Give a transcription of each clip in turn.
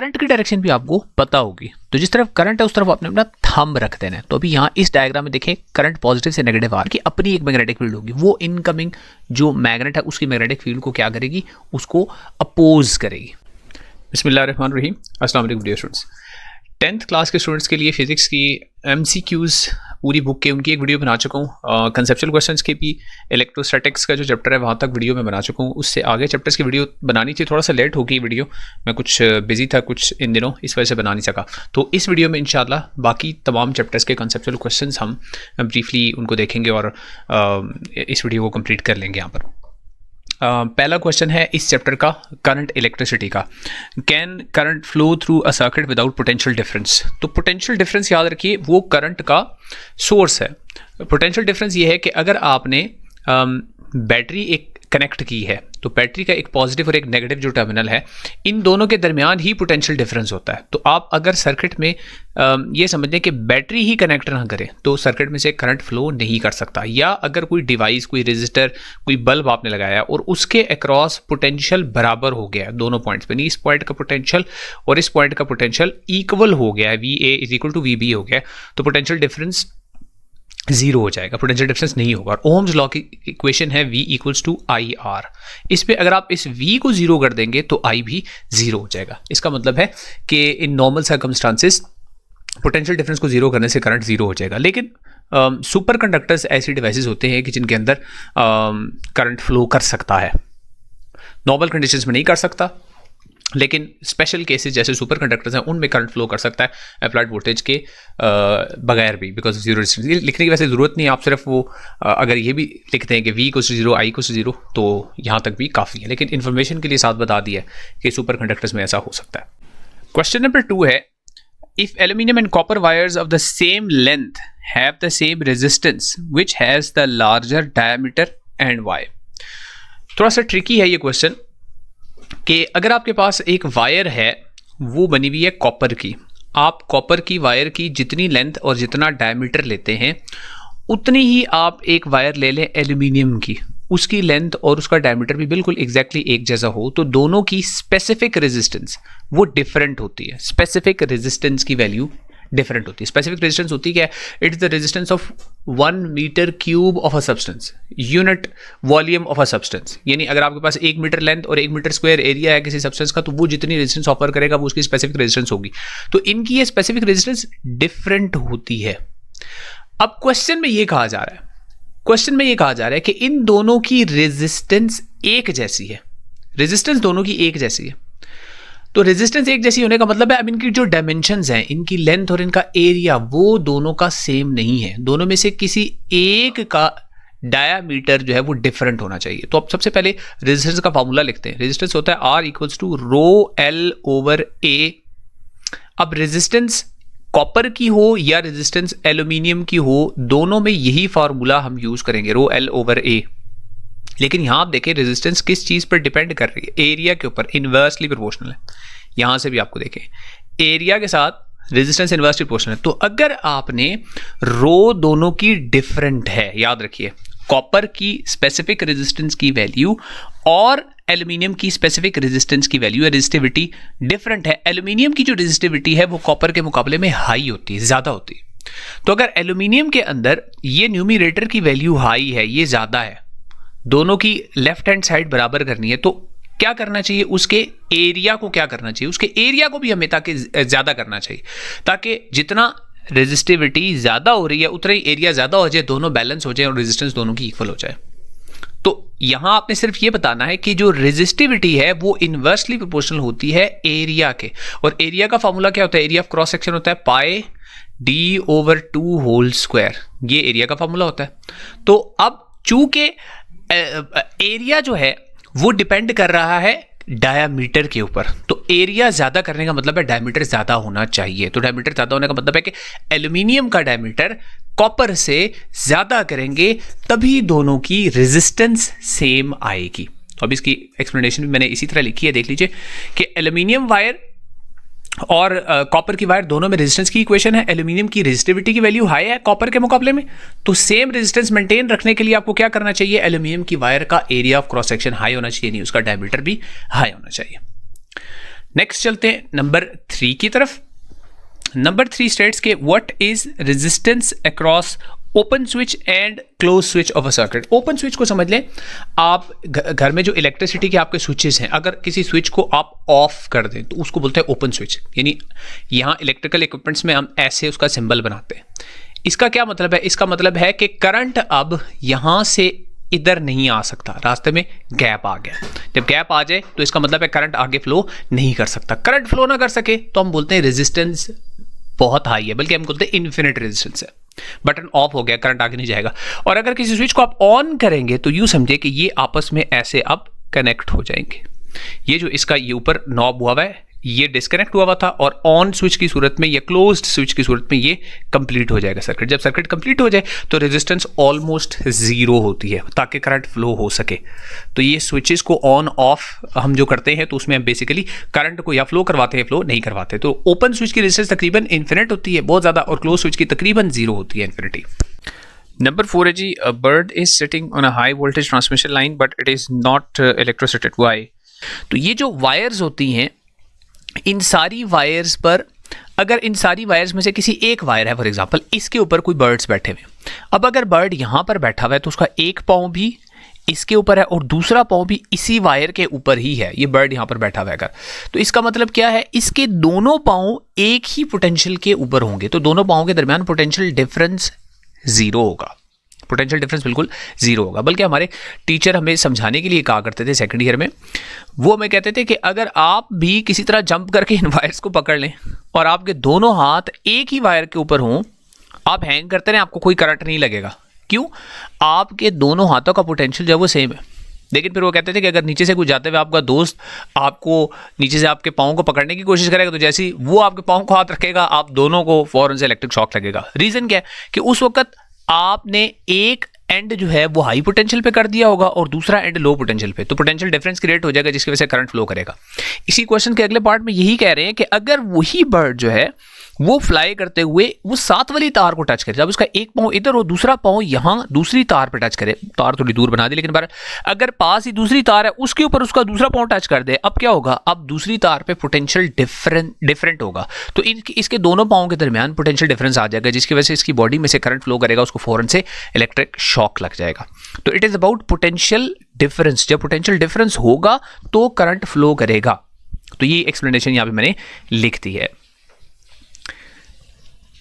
Current की direction भी आपको पता होगी, तो जिस तरफ करंट है उस तरफ आपने अपना थंब रख देना है। तो अभी यहाँ इस डायग्राम में देखें, करंट पॉजिटिव से नेगेटिव आ रही है, अपनी एक मैग्नेटिक फील्ड होगी, वो इनकमिंग जो मैग्नेट है उसकी मैग्नेटिक फील्ड को क्या करेगी, उसको अपोज करेगी। बिस्मिल्लाहिर्रहमानिर्रहीम, अस्सलाम वालेकुम डियर स्टूडेंट्स। 10th क्लास के स्टूडेंट्स के लिए फिजिक्स की MCQs पूरी बुक के उनकी एक वीडियो बना चुका हूँ। कंसेप्चुअल क्वेश्चंस के भी इलेक्ट्रोस्टैटिक्स का जो चैप्टर है वहाँ तक वीडियो मैं बना चुका हूँ। उससे आगे चैप्टर्स की वीडियो बनानी थी, थोड़ा सा लेट हो गई वीडियो, मैं कुछ बिजी था कुछ इन दिनों, इस वजह से बना नहीं सका। तो इस वीडियो में इंशाल्लाह बाकी तमाम चैप्टर्स के कंसेप्चुअल क्वेश्चंस हम ब्रीफली उनको देखेंगे और इस वीडियो को कंप्लीट कर लेंगे। यहाँ पर पहला क्वेश्चन है इस चैप्टर का, करंट इलेक्ट्रिसिटी का। Can current flow through a circuit without potential difference. तो पोटेंशियल डिफरेंस याद रखिए, वो करंट का सोर्स है। पोटेंशियल डिफरेंस ये है कि अगर आपने बैटरी एक कनेक्ट की है, तो बैटरी का एक पॉजिटिव और एक नेगेटिव जो टर्मिनल है, इन दोनों के दरमियान ही पोटेंशियल डिफरेंस होता है। तो आप अगर सर्किट में ये समझ लें कि बैटरी ही कनेक्ट ना करें तो सर्किट में से करंट फ्लो नहीं कर सकता। या अगर कोई डिवाइस, कोई रेजिस्टर, कोई बल्ब आपने लगाया और उसके अक्रॉस पोटेंशियल बराबर हो गया है दोनों पॉइंट्स पे, इस पॉइंट का पोटेंशियल और इस पॉइंट का पोटेंशियल इक्वल हो गया है, VA = VB हो गया, तो पोटेंशियल डिफरेंस जीरो हो जाएगा, पोटेंशियल डिफरेंस नहीं होगा। और ओम्स लॉ की इक्वेशन है V = IR। इस पे अगर आप इस V को जीरो कर देंगे तो I भी जीरो हो जाएगा। इसका मतलब है कि in normal circumstances potential difference को जीरो करने से करंट जीरो हो जाएगा। लेकिन सुपर कंडक्टर्स ऐसी डिवाइसेस होते हैं कि जिनके अंदर करंट फ्लो कर सकता है, नॉर्मल कंडीशंस में नहीं कर सकता, लेकिन स्पेशल केसेस जैसे सुपर कंडक्टर्स हैं उनमें करंट फ्लो कर सकता है अप्लाइड वोल्टेज के बगैर भी, बिकॉज जीरो रेजिस्टेंस। लिखने की वैसे ज़रूरत नहीं है, आप सिर्फ वो अगर ये भी लिखते हैं कि V = 0, I = 0, तो यहाँ तक भी काफ़ी है। लेकिन इन्फॉर्मेशन के लिए साथ बता दिया है कि सुपर कंडक्टर्स में ऐसा हो सकता है। क्वेश्चन नंबर 2 है, if aluminium and copper wires of the same length have the same resistance which has the larger diameter and why. थोड़ा सा ट्रिकी है ये क्वेश्चन कि अगर आपके पास एक वायर है, वो बनी हुई है कॉपर की, आप कॉपर की वायर की जितनी लेंथ और जितना डायमीटर लेते हैं उतनी ही आप एक वायर ले लें एल्यूमिनियम की, उसकी लेंथ और उसका डायमीटर भी बिल्कुल एग्जैक्टली एक जैसा हो, तो दोनों की स्पेसिफिक रेजिस्टेंस वो डिफरेंट होती है। स्पेसिफिक रेजिस्टेंस की वैल्यू डिफरेंट होती है। स्पेसिफिक रेजिस्टेंस होती है, it is the resistance of 1 metre cube of a substance, unit volume of a substance. यानी अगर आपके पास 1 मीटर लेंथ और 1 मीटर स्क्वायर एरिया है किसी सब्सटेंस का, तो वो जितनी रेजिस्टेंस ऑफर करेगा वो उसकी स्पेसिफिक रेजिस्टेंस होगी। तो इनकी ये स्पेसिफिक रेजिस्टेंस डिफरेंट होती है। अब क्वेश्चन में ये कहा जा रहा है कि इन दोनों की रेजिस्टेंस एक जैसी है, रेजिस्टेंस दोनों की एक जैसी है। तो रेजिस्टेंस एक जैसी होने का मतलब है अब इनकी जो डायमेंशंस हैं, इनकी लेंथ और इनका एरिया, वो दोनों का सेम नहीं है। दोनों में से किसी एक का डायामीटर जो है वो डिफरेंट होना चाहिए। तो अब सबसे पहले रेजिस्टेंस का फार्मूला लिखते हैं। रेजिस्टेंस होता है R = ρL/A। अब रेजिस्टेंस कॉपर की हो या रेजिस्टेंस एल्यूमिनियम की हो, दोनों में यही फार्मूला हम यूज करेंगे, ρL/A। लेकिन यहां आप देखें रेजिस्टेंस किस चीज पर डिपेंड कर रही है, एरिया के ऊपर, इनवर्सली प्रोपोर्शनल है। यहां से भी आपको देखें एरिया के साथ रेजिस्टेंस इनवर्सली प्रोपोर्शनल है। तो अगर आपने रो दोनों की डिफरेंट है, याद रखिए कॉपर की स्पेसिफिक रेजिस्टेंस की वैल्यू और एल्यूमिनियम की स्पेसिफिक रेजिस्टेंस की वैल्यू या रेजिस्टिविटी डिफरेंट है। एल्यूमिनियम की जो रेजिस्टिविटी है वो कॉपर के मुकाबले में हाई होती है, ज्यादा होती है। तो अगर एल्यूमिनियम के अंदर ये न्यूमरेटर की वैल्यू हाई है, ये ज्यादा है, दोनों की लेफ्ट हैंड साइड बराबर करनी है, तो क्या करना चाहिए, उसके एरिया को क्या करना चाहिए, उसके एरिया को भी हमें ताकि ज्यादा करना चाहिए, ताकि जितना रेजिस्टिविटी ज्यादा हो रही है उतना ही एरिया ज्यादा हो जाए, दोनों बैलेंस हो जाए और रेजिस्टेंस दोनों की इक्वल हो जाए। तो यहां आपने सिर्फ ये बताना है कि जो रेजिस्टिविटी है वो इनवर्सली प्रोपोर्शनल होती है एरिया के। और एरिया का फॉर्मूला क्या होता है, एरिया ऑफ क्रॉस सेक्शन होता है πD/2 ये एरिया का फॉर्मूला होता है। तो अब चूंकि एरिया जो है वो डिपेंड कर रहा है डायामीटर के ऊपर, तो एरिया ज्यादा करने का मतलब है डायमीटर ज्यादा होना चाहिए। तो डायमीटर ज्यादा होने का मतलब है कि एल्यूमिनियम का डायमीटर कॉपर से ज्यादा करेंगे, तभी दोनों की रेजिस्टेंस सेम आएगी। तो अब इसकी एक्सप्लेनेशन भी मैंने इसी तरह लिखी है, देख लीजिए कि एल्यूमिनियम वायर और कॉपर की वायर दोनों में रेजिस्टेंस की इक्वेशन है। एल्यूमिनियम की रेजिस्टिविटी की वैल्यू हाई है कॉपर के मुकाबले में, तो सेम रेजिस्टेंस मेंटेन रखने के लिए आपको क्या करना चाहिए, एल्यूमिनियम की वायर का area of cross section high होना चाहिए, नहीं उसका डायमीटर भी हाई होना चाहिए। नेक्स्ट चलते हैं नंबर 3 की तरफ। नंबर 3 स्टेट्स के what is resistance across open switch and close switch of a circuit. Open switch को समझ लें, आप घर में जो इलेक्ट्रिसिटी के आपके स्विचेस हैं, अगर किसी स्विच को आप ऑफ कर दें तो उसको बोलते हैं ओपन स्विच। यानी यहाँ इलेक्ट्रिकल इक्विपमेंट्स में हम ऐसे उसका सिंबल बनाते हैं। इसका क्या मतलब है? इसका मतलब है कि करंट अब यहाँ से इधर नहीं आ सकता, रास्ते में गैप आ गया। जब गैप आ जाए तो इसका मतलब है करंट आगे फ्लो नहीं कर सकता। करंट फ्लो ना कर सके तो हम बोलते हैं रेजिस्टेंस बहुत हाई है, बल्कि हम बोलते हैं इन्फिनिट रेजिस्टेंस है। बटन ऑफ हो गया, करंट आगे नहीं जाएगा। और अगर किसी स्विच को आप ऑन करेंगे तो यूं समझे कि ये आपस में ऐसे अब कनेक्ट हो जाएंगे। ये जो इसका ये ऊपर नॉब हुआ है ये डिस्कनेक्ट हुआ था, और ऑन स्विच की सूरत में या क्लोज्ड स्विच की सूरत में ये कंप्लीट हो जाएगा सर्किट। जब सर्किट कंप्लीट हो जाए तो रेजिस्टेंस ऑलमोस्ट जीरो होती है ताकि करंट फ्लो हो सके। तो ये स्विचेस को ऑन ऑफ हम जो करते हैं तो उसमें हम बेसिकली करंट को या फ्लो करवाते हैं, फ्लो नहीं करवाते। तो ओपन स्विच की रेजिस्टेंस तकरीबन इन्फिनिट होती है, बहुत ज़्यादा, और क्लोज स्विच की तकरीबन जीरो होती है, इन्फिनिटी। नंबर 4 है जी, a bird is sitting on a high voltage transmission line but it is not electrocuted, why? तो ये जो वायर्स होती हैं, इन सारी वायर्स पर, अगर इन सारी वायर्स में से किसी एक वायर है, फॉर एग्जांपल इसके ऊपर कोई बर्ड्स बैठे हुए, अब अगर बर्ड यहाँ पर बैठा हुआ है तो उसका एक पाँव भी इसके ऊपर है और दूसरा पाँव भी इसी वायर के ऊपर ही है। ये बर्ड यहाँ पर बैठा हुआ है अगर, तो इसका मतलब क्या है? इसके दोनों पाँव एक ही पोटेंशियल के ऊपर होंगे, तो दोनों पाँव के दरमियान पोटेंशियल डिफरेंस जीरो होगा। पोटेंशियल डिफरेंस बिल्कुल जीरो होगा। बल्कि हमारे टीचर हमें समझाने के लिए कहा करते थे सेकंड ईयर में, वो हमें कहते थे कि अगर आप भी किसी तरह जंप करके इन वायर्स को पकड़ लें और आपके दोनों हाथ एक ही वायर के ऊपर हों, आप हैंग करते रहें, आपको कोई करंट नहीं लगेगा। क्यों? आपके दोनों हाथों का पोटेंशियल जो है वो सेम है। लेकिन फिर वो कहते थे कि अगर नीचे से कुछ जाते हुए आपका दोस्त आपको नीचे से आपके पाँव को पकड़ने की कोशिश करेगा तो जैसे ही वो आपके पाँव को हाथ रखेगा, आप दोनों को फौरन से इलेक्ट्रिक शॉक लगेगा। रीज़न क्या है? कि उस वक्त आपने एक एंड जो है वो हाई पोटेंशियल पे कर दिया होगा और दूसरा एंड लो पोटेंशियल पे, तो पोटेंशियल डिफरेंस क्रिएट हो जाएगा जिसकी वजह से करंट फ्लो करेगा। इसी क्वेश्चन के अगले पार्ट में यही कह रहे हैं कि अगर वही बर्ड जो है वो फ्लाई करते हुए वो साथ वाली तार को टच करे, जब उसका एक पाँव इधर और दूसरा पाँव यहाँ दूसरी तार पे टच करे, तार थोड़ी दूर बना दी लेकिन बार अगर पास ही दूसरी तार है उसके ऊपर उसका दूसरा पाँव टच कर दे, अब क्या होगा? अब दूसरी तार पे पोटेंशियल डिफरेंट होगा, तो इसके दोनों पाँव के दरमियान पोटेंशियल डिफरेंस आ जाएगा जिसकी वजह से इसकी बॉडी में से करंट फ्लो करेगा, उसको फौरन से इलेक्ट्रिक शॉक लग जाएगा। तो it is about potential difference. जब पोटेंशियल डिफरेंस होगा तो करंट फ्लो करेगा। तो ये एक्सप्लेनेशन यहाँ पे मैंने लिख दी है।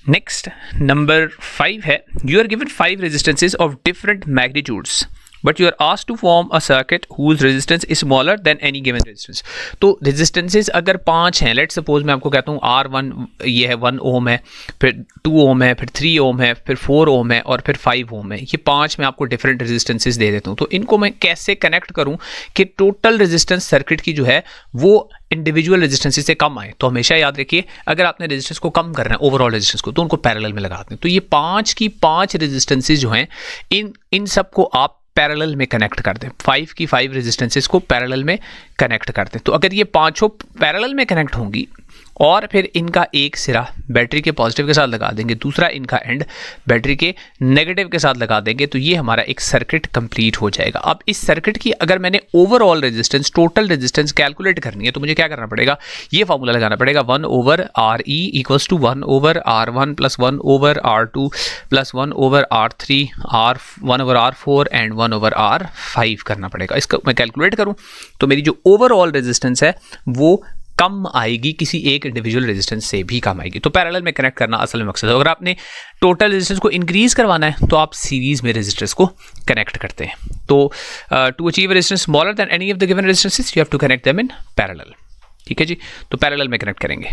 नेक्स्ट नंबर 5 है, you are given 5 resistances of different magnitudes but you are asked to form a circuit whose resistance is smaller than any given resistance. तो रेजिस्टेंसेज अगर 5 हैं, लेट्स सपोज मैं आपको कहता हूँ R1 ये है 1 ओम है, फिर 2 ओम है, फिर 3 ओम है, फिर 4 ओम है और फिर 5 ओम है। ये 5 मैं आपको डिफरेंट रेजिस्टेंसेज दे देता हूँ। तो इनको मैं कैसे कनेक्ट करूँ कि टोटल रेजिस्टेंस सर्किट की जो है वो इंडिविजुअल रेजिस्टेंसेस से कम आए। तो हमेशा याद रखिए, अगर आपने रेजिस्टेंस को कम करना है ओवरऑल रेजिस्टेंस को, तो उनको पैरेलल में लगाते हैं। तो ये 5 की 5 रेजिस्टेंसेस जो हैं इन सब को आप पैरेलल में कनेक्ट कर दें। 5 की 5 रेजिस्टेंसेस को पैरेलल में कनेक्ट कर दें। तो अगर ये पांचों पैरेलल में कनेक्ट होंगी और फिर इनका एक सिरा बैटरी के पॉजिटिव के साथ लगा देंगे, दूसरा इनका एंड बैटरी के नेगेटिव के साथ लगा देंगे, तो ये हमारा एक सर्किट कंप्लीट हो जाएगा। अब इस सर्किट की अगर मैंने overall resistance, total resistance calculate करनी है तो मुझे क्या करना पड़ेगा? ये फॉर्मूला लगाना पड़ेगा, 1/RE equals to 1/R1 plus 1/R2 plus 1/R3 1/R4 and 1/R5 करना पड़ेगा। इसका मैं कैलकुलेट करूँ तो मेरी जो ओवरऑल रेजिस्टेंस है वो कम आएगी, किसी एक इंडिविजुअल रेजिस्टेंस से भी कम आएगी। तो पैरेलल में कनेक्ट करना असल में मकसद है। अगर आपने टोटल रेजिस्टेंस को इंक्रीज करवाना है तो आप सीरीज में रेजिस्टेंस को कनेक्ट करते हैं। तो to achieve resistance smaller than any of the given resistances you have to connect them in parallel. ठीक है जी, तो पैरेलल में कनेक्ट करेंगे।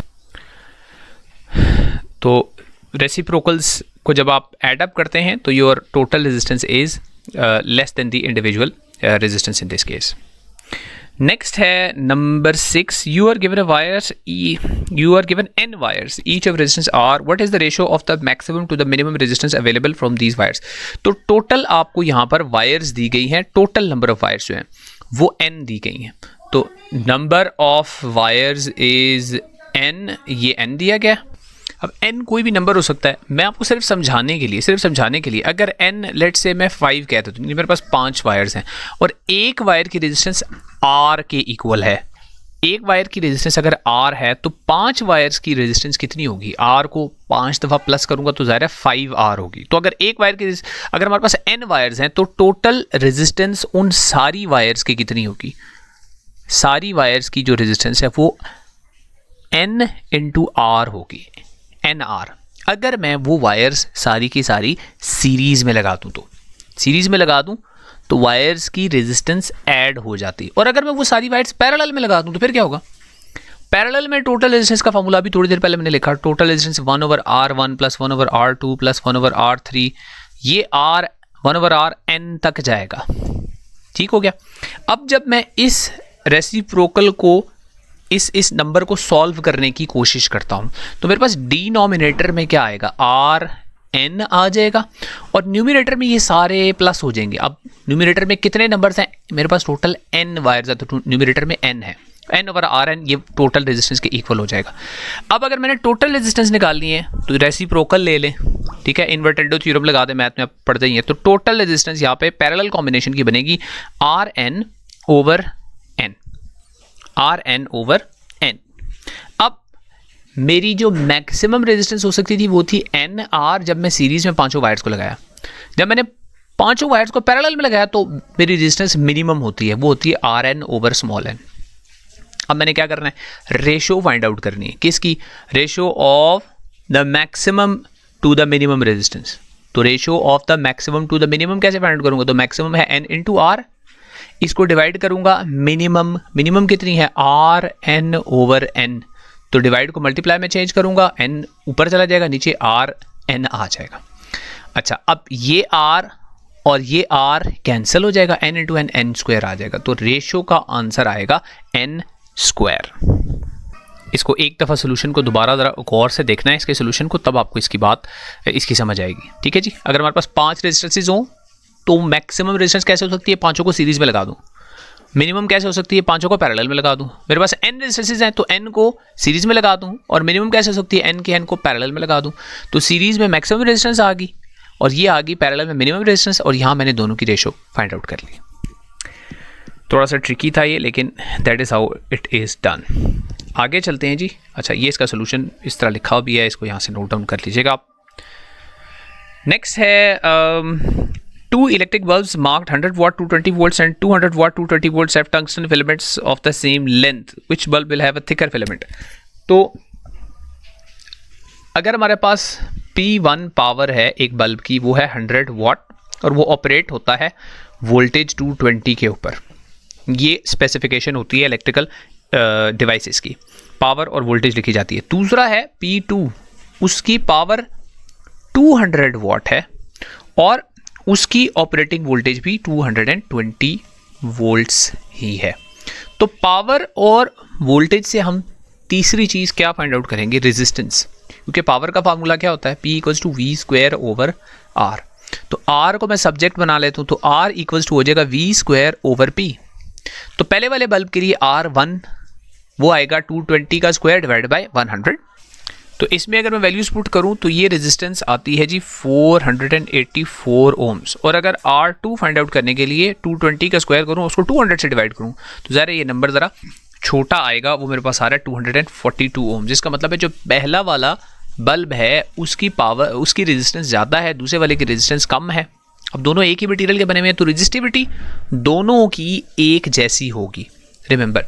तो रेसिप्रोकल्स को जब आप एड अप करते हैं तो your total resistance is less than the individual resistance in this case. Next है number 6, you are given a wires, you are given n wires, each of resistance R, what is the ratio of the maximum to the minimum resistance available from these wires? तो total आपको यहाँ पर wires दी गई हैं, total number of wires जो हैं वो n दी गई हैं। तो number of wires is n, ये n दिया गया। अब n कोई भी नंबर हो सकता है, मैं आपको सिर्फ समझाने के लिए अगर n लेट से मैं 5 कहता हूँ तो मेरे पास 5 वायर्स हैं और एक वायर की रेजिस्टेंस R के इक्वल है, एक वायर की रेजिस्टेंस अगर R है तो 5 वायर्स की रेजिस्टेंस कितनी होगी? R को 5 दफ़ा प्लस करूंगा तो ज़ाहिर है 5R होगी। तो अगर एक वायर की, अगर हमारे पास n वायर्स हैं तो टोटल रेजिस्टेंस उन सारी वायर्स की कितनी होगी? सारी वायर्स की जो रेजिस्टेंस है वो n इंटू R होगी, NR। अगर मैं वो वायर्स सारी की सारी सीरीज में लगा दूं तो सीरीज में लगा दूं तो वायर्स की रेजिस्टेंस ऐड हो जाती। और अगर मैं वो सारी वायर्स पैरेलल में लगा दूं तो फिर क्या होगा? पैरेलल में टोटल रेजिस्टेंस का फॉर्मूला भी थोड़ी देर पहले मैंने लिखा, total resistance 1/R1 plus 1/R2 plus 1/R3, ये R 1/Rn तक जाएगा। ठीक हो गया। अब जब मैं इस रेसिप्रोकल को इस नंबर को सॉल्व करने की कोशिश करता हूं तो मेरे पास डिनोमिनेटर में क्या आएगा? R n आ जाएगा और न्यूमिनेटर में ये सारे प्लस हो जाएंगे। अब न्यूमिनेटर में कितने नंबर्स हैं? मेरे पास टोटल n वायर्स है तो न्यूमिनेटर में n है, n/Rn ये टोटल रेजिस्टेंस के इक्वल हो जाएगा। अब अगर मैंने टोटल रेजिस्टेंस निकालनी है तो रेसिप्रोकल ले लें, ठीक है, इन्वर्टेड थ्योरम लगा दें, मैथ में आप पढ़ते ही हैं। तो टोटल रेजिस्टेंस यहाँ पे पैरेलल कॉम्बिनेशन की बनेगी Rn over n, Rn over n। अब मेरी जो मैक्सिमम रेजिस्टेंस हो सकती थी वो थी NR जब मैं सीरीज में पांचों वायर्स को लगाया। जब मैंने पांचों वायर्स को पैरेलल में लगाया तो मेरी रेजिस्टेंस मिनिमम होती है, वो होती है Rn ओवर स्मॉल n। अब मैंने क्या करना है? रेशो फाइंड आउट करनी है। किसकी? Ratio of the maximum to the minimum resistance. तो ratio of the maximum to the minimum कैसे फाइंड आउट करूंगा? तो मैक्सिमम है n इंटू R, इसको डिवाइड करूंगा मिनिमम, मिनिमम कितनी है? Rn over n। तो डिवाइड को मल्टीप्लाई में चेंज करूंगा, n ऊपर चला जाएगा, नीचे Rn आ जाएगा। अच्छा, अब ये R और ये R कैंसिल हो जाएगा, n into n, n square आ जाएगा। तो रेशो का आंसर आएगा n स्क्वायर। इसको एक दफ़ा सोल्यूशन को दोबारा ज़रा गौर से देखना है इसके सोल्यूशन को, तब आपको इसकी बात इसकी समझ आएगी। ठीक है जी। अगर हमारे पास 5 रेजिस्टेंसेज हों तो मैक्सिमम रेजिस्टेंस कैसे हो सकती है? पांचों को सीरीज में लगा दूं। मिनिमम कैसे हो सकती है? पांचों को पैरेलल में लगा दूं। मेरे पास n रेजिस्टेंसेज हैं तो n को सीरीज में लगा दूं। और मिनिमम कैसे हो सकती है? n के n को पैरेलल में लगा दूं। तो सीरीज में मैक्सिमम रेजिस्टेंस आ गई और ये आ गई पैरेलल में मिनिमम रेजिस्टेंस, और यहाँ मैंने दोनों की रेशो फाइंड आउट कर ली। थोड़ा सा ट्रिकी था ये, लेकिन that is how it is done. आगे चलते हैं जी। अच्छा, ये इसका सोल्यूशन इस तरह लिखा भी है, इसको यहाँ से नोट डाउन कर लीजिएगा आप। नेक्स्ट है two electric bulbs marked 100 watt 220 volts and 200 watt 220 volts have tungsten filaments of the same length. Which bulb will have a thicker filament? तो अगर हमारे पास P1 पावर है एक बल्ब की, वो है 100 वाट और वो ऑपरेट होता है वोल्टेज 220 के ऊपर। ये स्पेसिफिकेशन होती है इलेक्ट्रिकल डिवाइसेस की, पावर और वोल्टेज लिखी जाती है। दूसरा है P2, उसकी पावर 200 वाट है और उसकी ऑपरेटिंग वोल्टेज भी 220 वोल्ट्स ही है। तो पावर और वोल्टेज से हम तीसरी चीज़ क्या फाइंड आउट करेंगे? रेजिस्टेंस। क्योंकि पावर का फार्मूला क्या होता है? P equals to V square over R। तो R को मैं सब्जेक्ट बना लेता हूँ तो R इक्वल्स टू हो जाएगा वी स्क्वायर ओवर P। तो पहले वाले बल्ब के लिए R1 वो आएगा 220 का स्क्वायर डिवाइड बाय 100। तो इसमें अगर मैं वैल्यूज पुट करूं तो ये रेजिस्टेंस आती है जी 484 ओम्स। और अगर R2 फाइंड आउट करने के लिए 220 का स्क्वायर करूं, उसको 200 से डिवाइड करूं, तो ज़रा ये नंबर ज़रा छोटा आएगा। वो मेरे पास आ रहा है 242 ओम, जिसका मतलब है जो पहला वाला बल्ब है उसकी पावर, उसकी रेजिस्टेंस ज़्यादा है, दूसरे वाले की रेजिस्टेंस कम है। अब दोनों एक ही मटेरियल के बने हुए हैं तो रेजिस्टिविटी दोनों की एक जैसी होगी। रिमेंबर,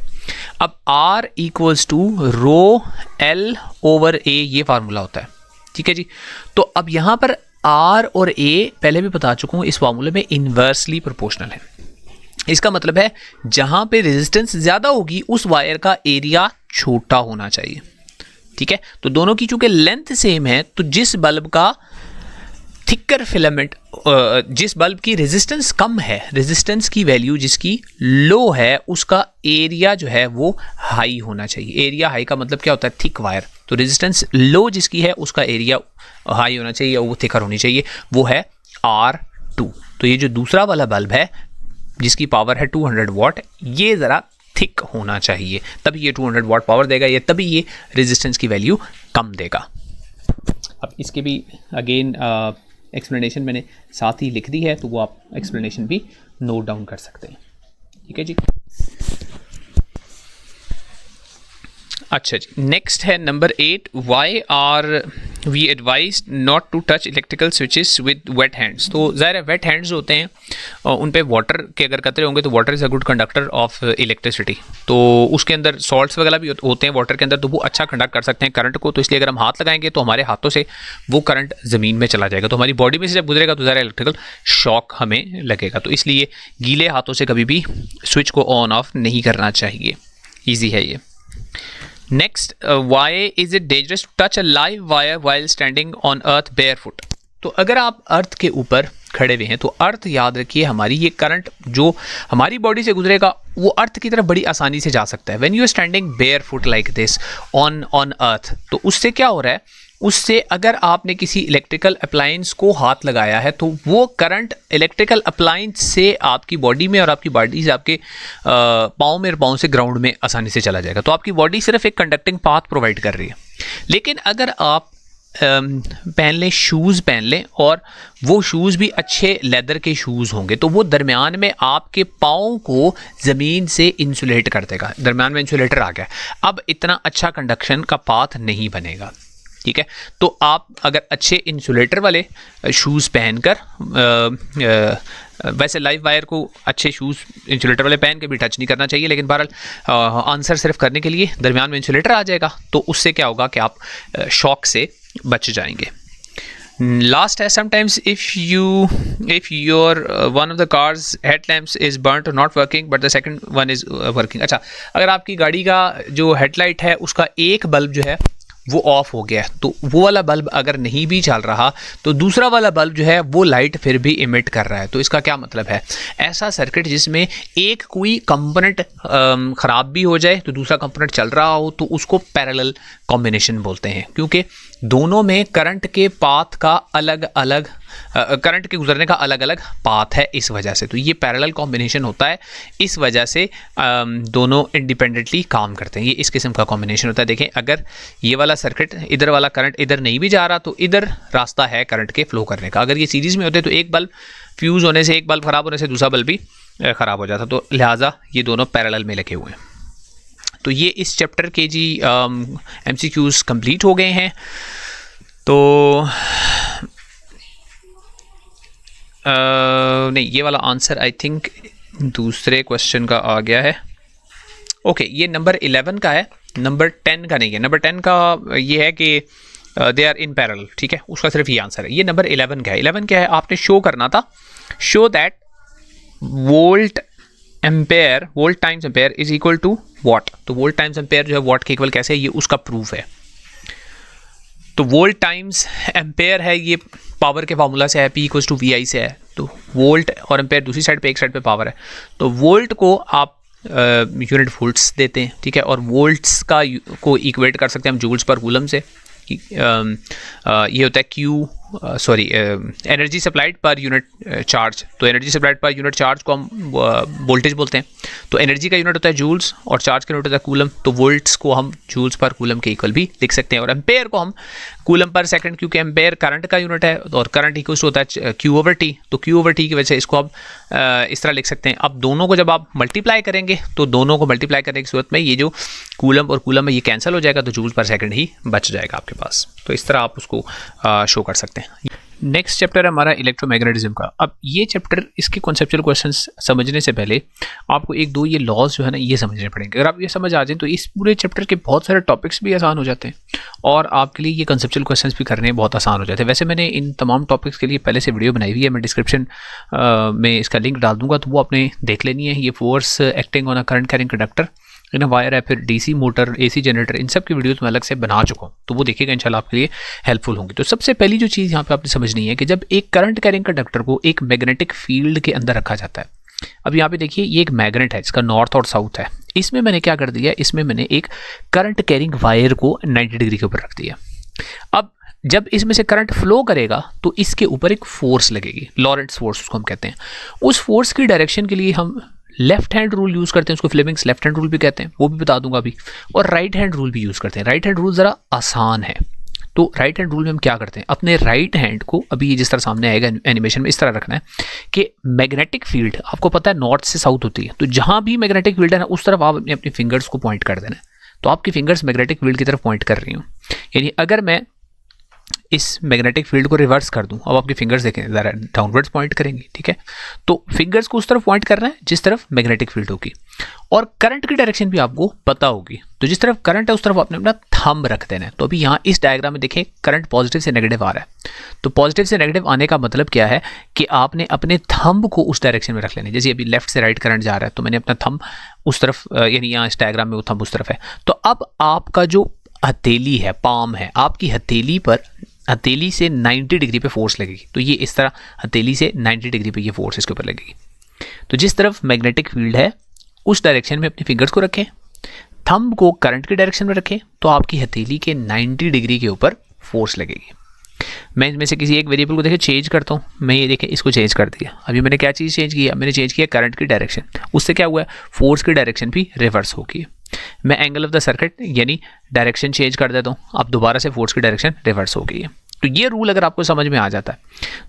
अब R equals to rho L over A ये फार्मूला होता है। ठीक है जी। तो अब यहाँ पर R और A पहले भी बता चुका हूँ इस फार्मूले में इन्वर्सली प्रोपोर्शनल है। इसका मतलब है जहाँ पे रेजिस्टेंस ज़्यादा होगी उस वायर का एरिया छोटा होना चाहिए। ठीक है। तो दोनों की चूंकि लेंथ सेम है तो जिस बल्ब का थिकर फिलामेंट, जिस बल्ब की रेजिस्टेंस कम है, रेजिस्टेंस की वैल्यू जिसकी लो है, उसका एरिया जो है वो हाई होना चाहिए। एरिया हाई का मतलब क्या होता है? Thick wire. तो रेजिस्टेंस लो जिसकी है उसका एरिया हाई होना चाहिए और वो थिकर होनी चाहिए, वो है R2। तो ये जो दूसरा वाला बल्ब है जिसकी पावर है 200 वाट, ये ज़रा थिक होना चाहिए, तभी ये 200 वाट पावर देगा, ये तभी ये रेजिस्टेंस की वैल्यू कम देगा। अब इसके भी अगेन एक्सप्लेनेशन मैंने साथ ही लिख दी है, तो वो आप एक्सप्लेनेशन भी नोट डाउन कर सकते हैं। ठीक है जी। अच्छा जी, नेक्स्ट है number 8, why are we advise not to touch electrical switches with wet hands. तो ज़ाहिर है वेट हैंड्स होते हैं उन पे वाटर के अगर कतरे होंगे तो water is a good conductor of electricity. तो उसके अंदर सॉल्ट्स वगैरह भी होते हैं वाटर के अंदर, तो वो अच्छा कंडक्ट कर सकते हैं करंट को। तो इसलिए अगर हम हाथ लगाएंगे तो हमारे हाथों से वो करंट ज़मीन में चला जाएगा, तो हमारी बॉडी में से जब गुजरेगा तो ज़रा इलेक्ट्रिकल शॉक हमें लगेगा। तो इसलिए गीले हाथों से कभी भी स्विच को ऑन ऑफ नहीं करना चाहिए। ईजी है ये। Next, why is it dangerous to touch a live wire while standing on earth barefoot. तो अगर आप अर्थ के ऊपर खड़े हुए हैं तो अर्थ, याद रखिए, हमारी ये करंट जो हमारी बॉडी से गुजरेगा वो अर्थ की तरफ बड़ी आसानी से जा सकता है। When you are standing barefoot like this on earth, तो उससे क्या हो रहा है, उससे अगर आपने किसी इलेक्ट्रिकल अप्लायंस को हाथ लगाया है तो वो करंट इलेक्ट्रिकल अप्लायंस से आपकी बॉडी में और आपकी बॉडी से आपके पाँव से ग्राउंड में आसानी से चला जाएगा। तो आपकी बॉडी सिर्फ एक कंडक्टिंग पाथ प्रोवाइड कर रही है। लेकिन अगर आप पहन लें, शूज़ पहन लें, और वो शूज़ भी अच्छे लेदर के शूज़ होंगे, तो वो दरमियान में आपके पाँव को ज़मीन से इंसुलेट कर देगा। दरमियान में इंसुलेटर आ गया, अब इतना अच्छा कंडक्शन का पाथ नहीं बनेगा। ठीक है, तो आप अगर अच्छे इंसुलेटर वाले शूज़ पहनकर, वैसे लाइव वायर को अच्छे शूज़ इंसुलेटर वाले पहन के भी टच नहीं करना चाहिए, लेकिन बहरहाल आंसर सिर्फ करने के लिए दरमियान में इंसुलेटर आ जाएगा, तो उससे क्या होगा कि आप शॉक से बच जाएंगे। लास्ट है, sometimes if your one of the cars headlamps is burnt और not working but the second one is working. अच्छा, अगर आपकी गाड़ी का जो हेडलाइट है उसका एक बल्ब जो है वो ऑफ हो गया, तो वो वाला बल्ब अगर नहीं भी चल रहा तो दूसरा वाला बल्ब जो है वो लाइट फिर भी इमिट कर रहा है। तो इसका क्या मतलब है, ऐसा सर्किट जिसमें एक कोई कंपोनेंट ख़राब भी हो जाए तो दूसरा कंपोनेंट चल रहा हो, तो उसको पैरेलल कॉम्बिनेशन बोलते हैं, क्योंकि दोनों में करंट के पाथ का करंट के गुजरने का अलग अलग पाथ है इस वजह से। तो ये पैरेलल कॉम्बिनेशन होता है, इस वजह से दोनों इंडिपेंडेंटली काम करते हैं। ये इस किस्म का कॉम्बिनेशन होता है। देखें, अगर ये वाला सर्किट, इधर वाला करंट इधर नहीं भी जा रहा तो इधर रास्ता है करंट के फ्लो करने का। अगर ये सीरीज़ में होते तो एक बल्ब फ्यूज़ होने से, एक बल्ब ख़राब होने से दूसरा बल्ब भी ख़राब हो जाता, तो लिहाजा ये दोनों पैरेलल में लगे हुए हैं। तो ये इस चैप्टर के जी MCQs कंप्लीट हो गए हैं। तो नहीं, ये वाला आंसर आई थिंक दूसरे क्वेश्चन का आ गया है। ओके, ये नंबर 11 का है, नंबर 10 का नहीं है। नंबर 10 का ये है कि दे आर इन पैरेलल, ठीक है, उसका सिर्फ ये आंसर है। ये नंबर 11 का है। 11 क्या है, आपने शो करना था, show that volt times ampere is equal to watt. तो वोल्ट टाइम्स एम्पेयर जो है वॉट के इक्वल कैसे है, ये उसका प्रूफ है। तो वोल्ट टाइम्स एम्पेयर है, ये पावर के फार्मूला से है, P इक्वल्स टू VI से है। तो वोल्ट और एम्पेयर दूसरी साइड पे, एक साइड पे पावर है। तो वोल्ट को आप यूनिट वोल्ट्स देते हैं, ठीक है, और वोल्ट्स का को इक्वेट कर सकते हैं हम जूल्स पर कूलम से। ये होता है energy supplied per unit charge. तो energy supplied per unit charge को हम वोल्टेज बोलते हैं। तो एनर्जी का यूनिट होता है जूल्स और चार्ज का यूनिट होता है कूलम। तो वोल्ट्स को हम जूल्स पर कूलम के इक्वल भी लिख सकते हैं, और एम्पेयर को हम कूलम पर सेकंड, क्योंकि एम्पेयर करंट का यूनिट है और करंट इक्वल्स होता है Q/T। तो Q/T की वजह से इसको आप इस तरह लिख सकते हैं। अब दोनों को जब आप मल्टीप्लाई करेंगे तो दोनों को मल्टीप्लाई करने की सूरत में ये जो कूलम और कूलम है ये कैंसिल हो जाएगा, तो जूल्स पर सेकंड ही बच जाएगा आपके पास। तो इस तरह आप उसको शो कर सकते हैं। नेक्स्ट चैप्टर है हमारा इलेक्ट्रोमैग्नेटिज्म का। अब ये चैप्टर, इसके कॉन्सेप्चुअल क्वेश्चंस समझने से पहले आपको एक दो ये लॉज जो है ना ये समझने पड़ेंगे। अगर आप ये समझ आ जाए तो इस पूरे चैप्टर के बहुत सारे टॉपिक्स भी आसान हो जाते हैं और आपके लिए ये कॉन्सेप्चुअल क्वेश्चंस भी करने बहुत आसान हो जाते हैं। वैसे मैंने इन तमाम टॉपिक्स के लिए पहले से वीडियो बनाई हुई है, मैं डिस्क्रिप्शन में इसका लिंक डाल दूंगा, तो वो आपने देख लेनी है। ये force acting on a current carrying conductor in wire है, फिर DC मोटर, AC जनरेटर, इन सब की वीडियोस मैं अलग से बना चुका हूँ, तो वो देखिएगा, इंशाल्लाह आपके लिए हेल्पफुल होंगी। तो सबसे पहली जो चीज़ यहाँ पे आपने समझनी है कि जब एक करंट कैरिंग कंडक्टर को एक मैग्नेटिक फील्ड के अंदर रखा जाता है। अब यहाँ पे देखिए, ये एक मैग्नेट है, इसका नॉर्थ और साउथ है। इसमें मैंने क्या कर दिया, इसमें मैंने एक करंट कैरिंग वायर को 90 डिग्री के ऊपर रख दिया। अब जब इसमें से करंट फ्लो करेगा तो इसके ऊपर एक फोर्स लगेगी, लॉरेंट्ज फोर्स उसको हम कहते हैं। उस फोर्स की डायरेक्शन के लिए हम लेफ्ट हैंड रूल यूज़ करते हैं, उसको फ्लेमिंग्स लेफ्ट हैंड रूल भी कहते हैं, वो भी बता दूंगा अभी। और राइट हैंड रूल भी यूज़ करते हैं। राइट हैंड रूल ज़रा आसान है। तो राइट हैंड रूल में हम क्या करते हैं, अपने राइट हैंड को, अभी जिस तरह सामने आएगा एनिमेशन में, इस तरह रखना है कि मैग्नेटिक फील्ड आपको पता है नॉर्थ से साउथ होती है, तो जहाँ भी मैग्नेटिक फील्ड है ना उस तरफ आप अपनी फिंगर्स को पॉइंट कर देना है। तो आपकी फिंगर्स मैग्नेटिक फील्ड की तरफ पॉइंट कर रही हूँ। यानी अगर मैं इस मैग्नेटिक फील्ड को रिवर्स कर दूं, अब आपकी फिंगर्स देखें ज़रा डाउनवर्ड्स पॉइंट करेंगी, ठीक है। तो फिंगर्स को उस तरफ पॉइंट करना है जिस तरफ मैग्नेटिक फील्ड होगी, और करंट की डायरेक्शन भी आपको पता होगी। तो जिस तरफ करंट है उस तरफ आपने अपना थंब रख देना है। तो अभी यहाँ इस डायग्राम में देखें करंट पॉजिटिव से नेगेटिव आ रहा है। तो पॉजिटिव से नेगेटिव आने का मतलब क्या है कि आपने अपने थंब को उस डायरेक्शन में रख लेना है। जैसे अभी लेफ्ट से राइट करंट जा रहा है तो मैंने अपना थंब उस तरफ, यानी यहाँ इस डायग्राम में वो थंब उस तरफ है। तो अब आपका जो हथेली है, पाम है, आपकी हथेली पर, हथेली से 90 डिग्री पे फोर्स लगेगी। तो ये इस तरह हथेली से 90 डिग्री पे ये फोर्स इसके ऊपर लगेगी। तो जिस तरफ मैग्नेटिक फील्ड है उस डायरेक्शन में अपने फिंगर्स को रखें, थंब को करंट की डायरेक्शन में रखें, तो आपकी हथेली के 90 डिग्री के ऊपर फोर्स लगेगी। मैं इनमें से किसी एक वेरिएबल को देखें चेंज करता हूँ। मैं ये देखें इसको चेंज कर दिया। अभी मैंने क्या चीज़ चेंज किया, मैंने चेंज किया करंट की डायरेक्शन। उससे क्या हुआ है, फोर्स की डायरेक्शन भी रिवर्स होगी। मैं एंगल ऑफ द सर्किट यानी डायरेक्शन चेंज कर देता हूँ, अब दोबारा से फोर्स की डायरेक्शन रिवर्स हो गई है। तो ये रूल अगर आपको समझ में आ जाता है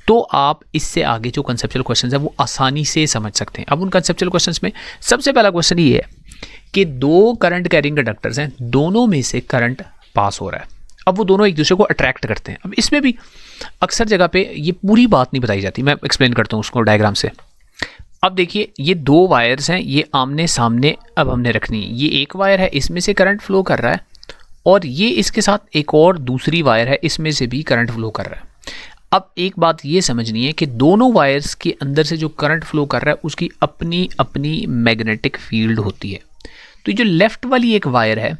तो आप इससे आगे जो कंसेप्चुअल क्वेश्चंस है वो आसानी से समझ सकते हैं। अब उन कंसेप्चुअल क्वेश्चंस में सबसे पहला क्वेश्चन ये है कि दो करंट कैरिंग कंडक्टर्स हैं, दोनों में से करंट पास हो रहा है। अब वो दोनों एक दूसरे को अट्रैक्ट करते हैं। अब इसमें भी अक्सर जगह पे ये पूरी बात नहीं बताई जाती, मैं एक्सप्लेन करता हूँ उसको डायग्राम से। अब देखिए ये दो वायर्स हैं, ये आमने सामने अब हमने रखनी है। ये एक वायर है, इसमें से करंट फ्लो कर रहा है, और ये इसके साथ एक और दूसरी वायर है, इसमें से भी करंट फ्लो कर रहा है। अब एक बात ये समझनी है कि दोनों वायर्स के अंदर से जो करंट फ्लो कर रहा है उसकी अपनी अपनी मैग्नेटिक फील्ड होती है। तो ये जो लेफ्ट वाली एक वायर है,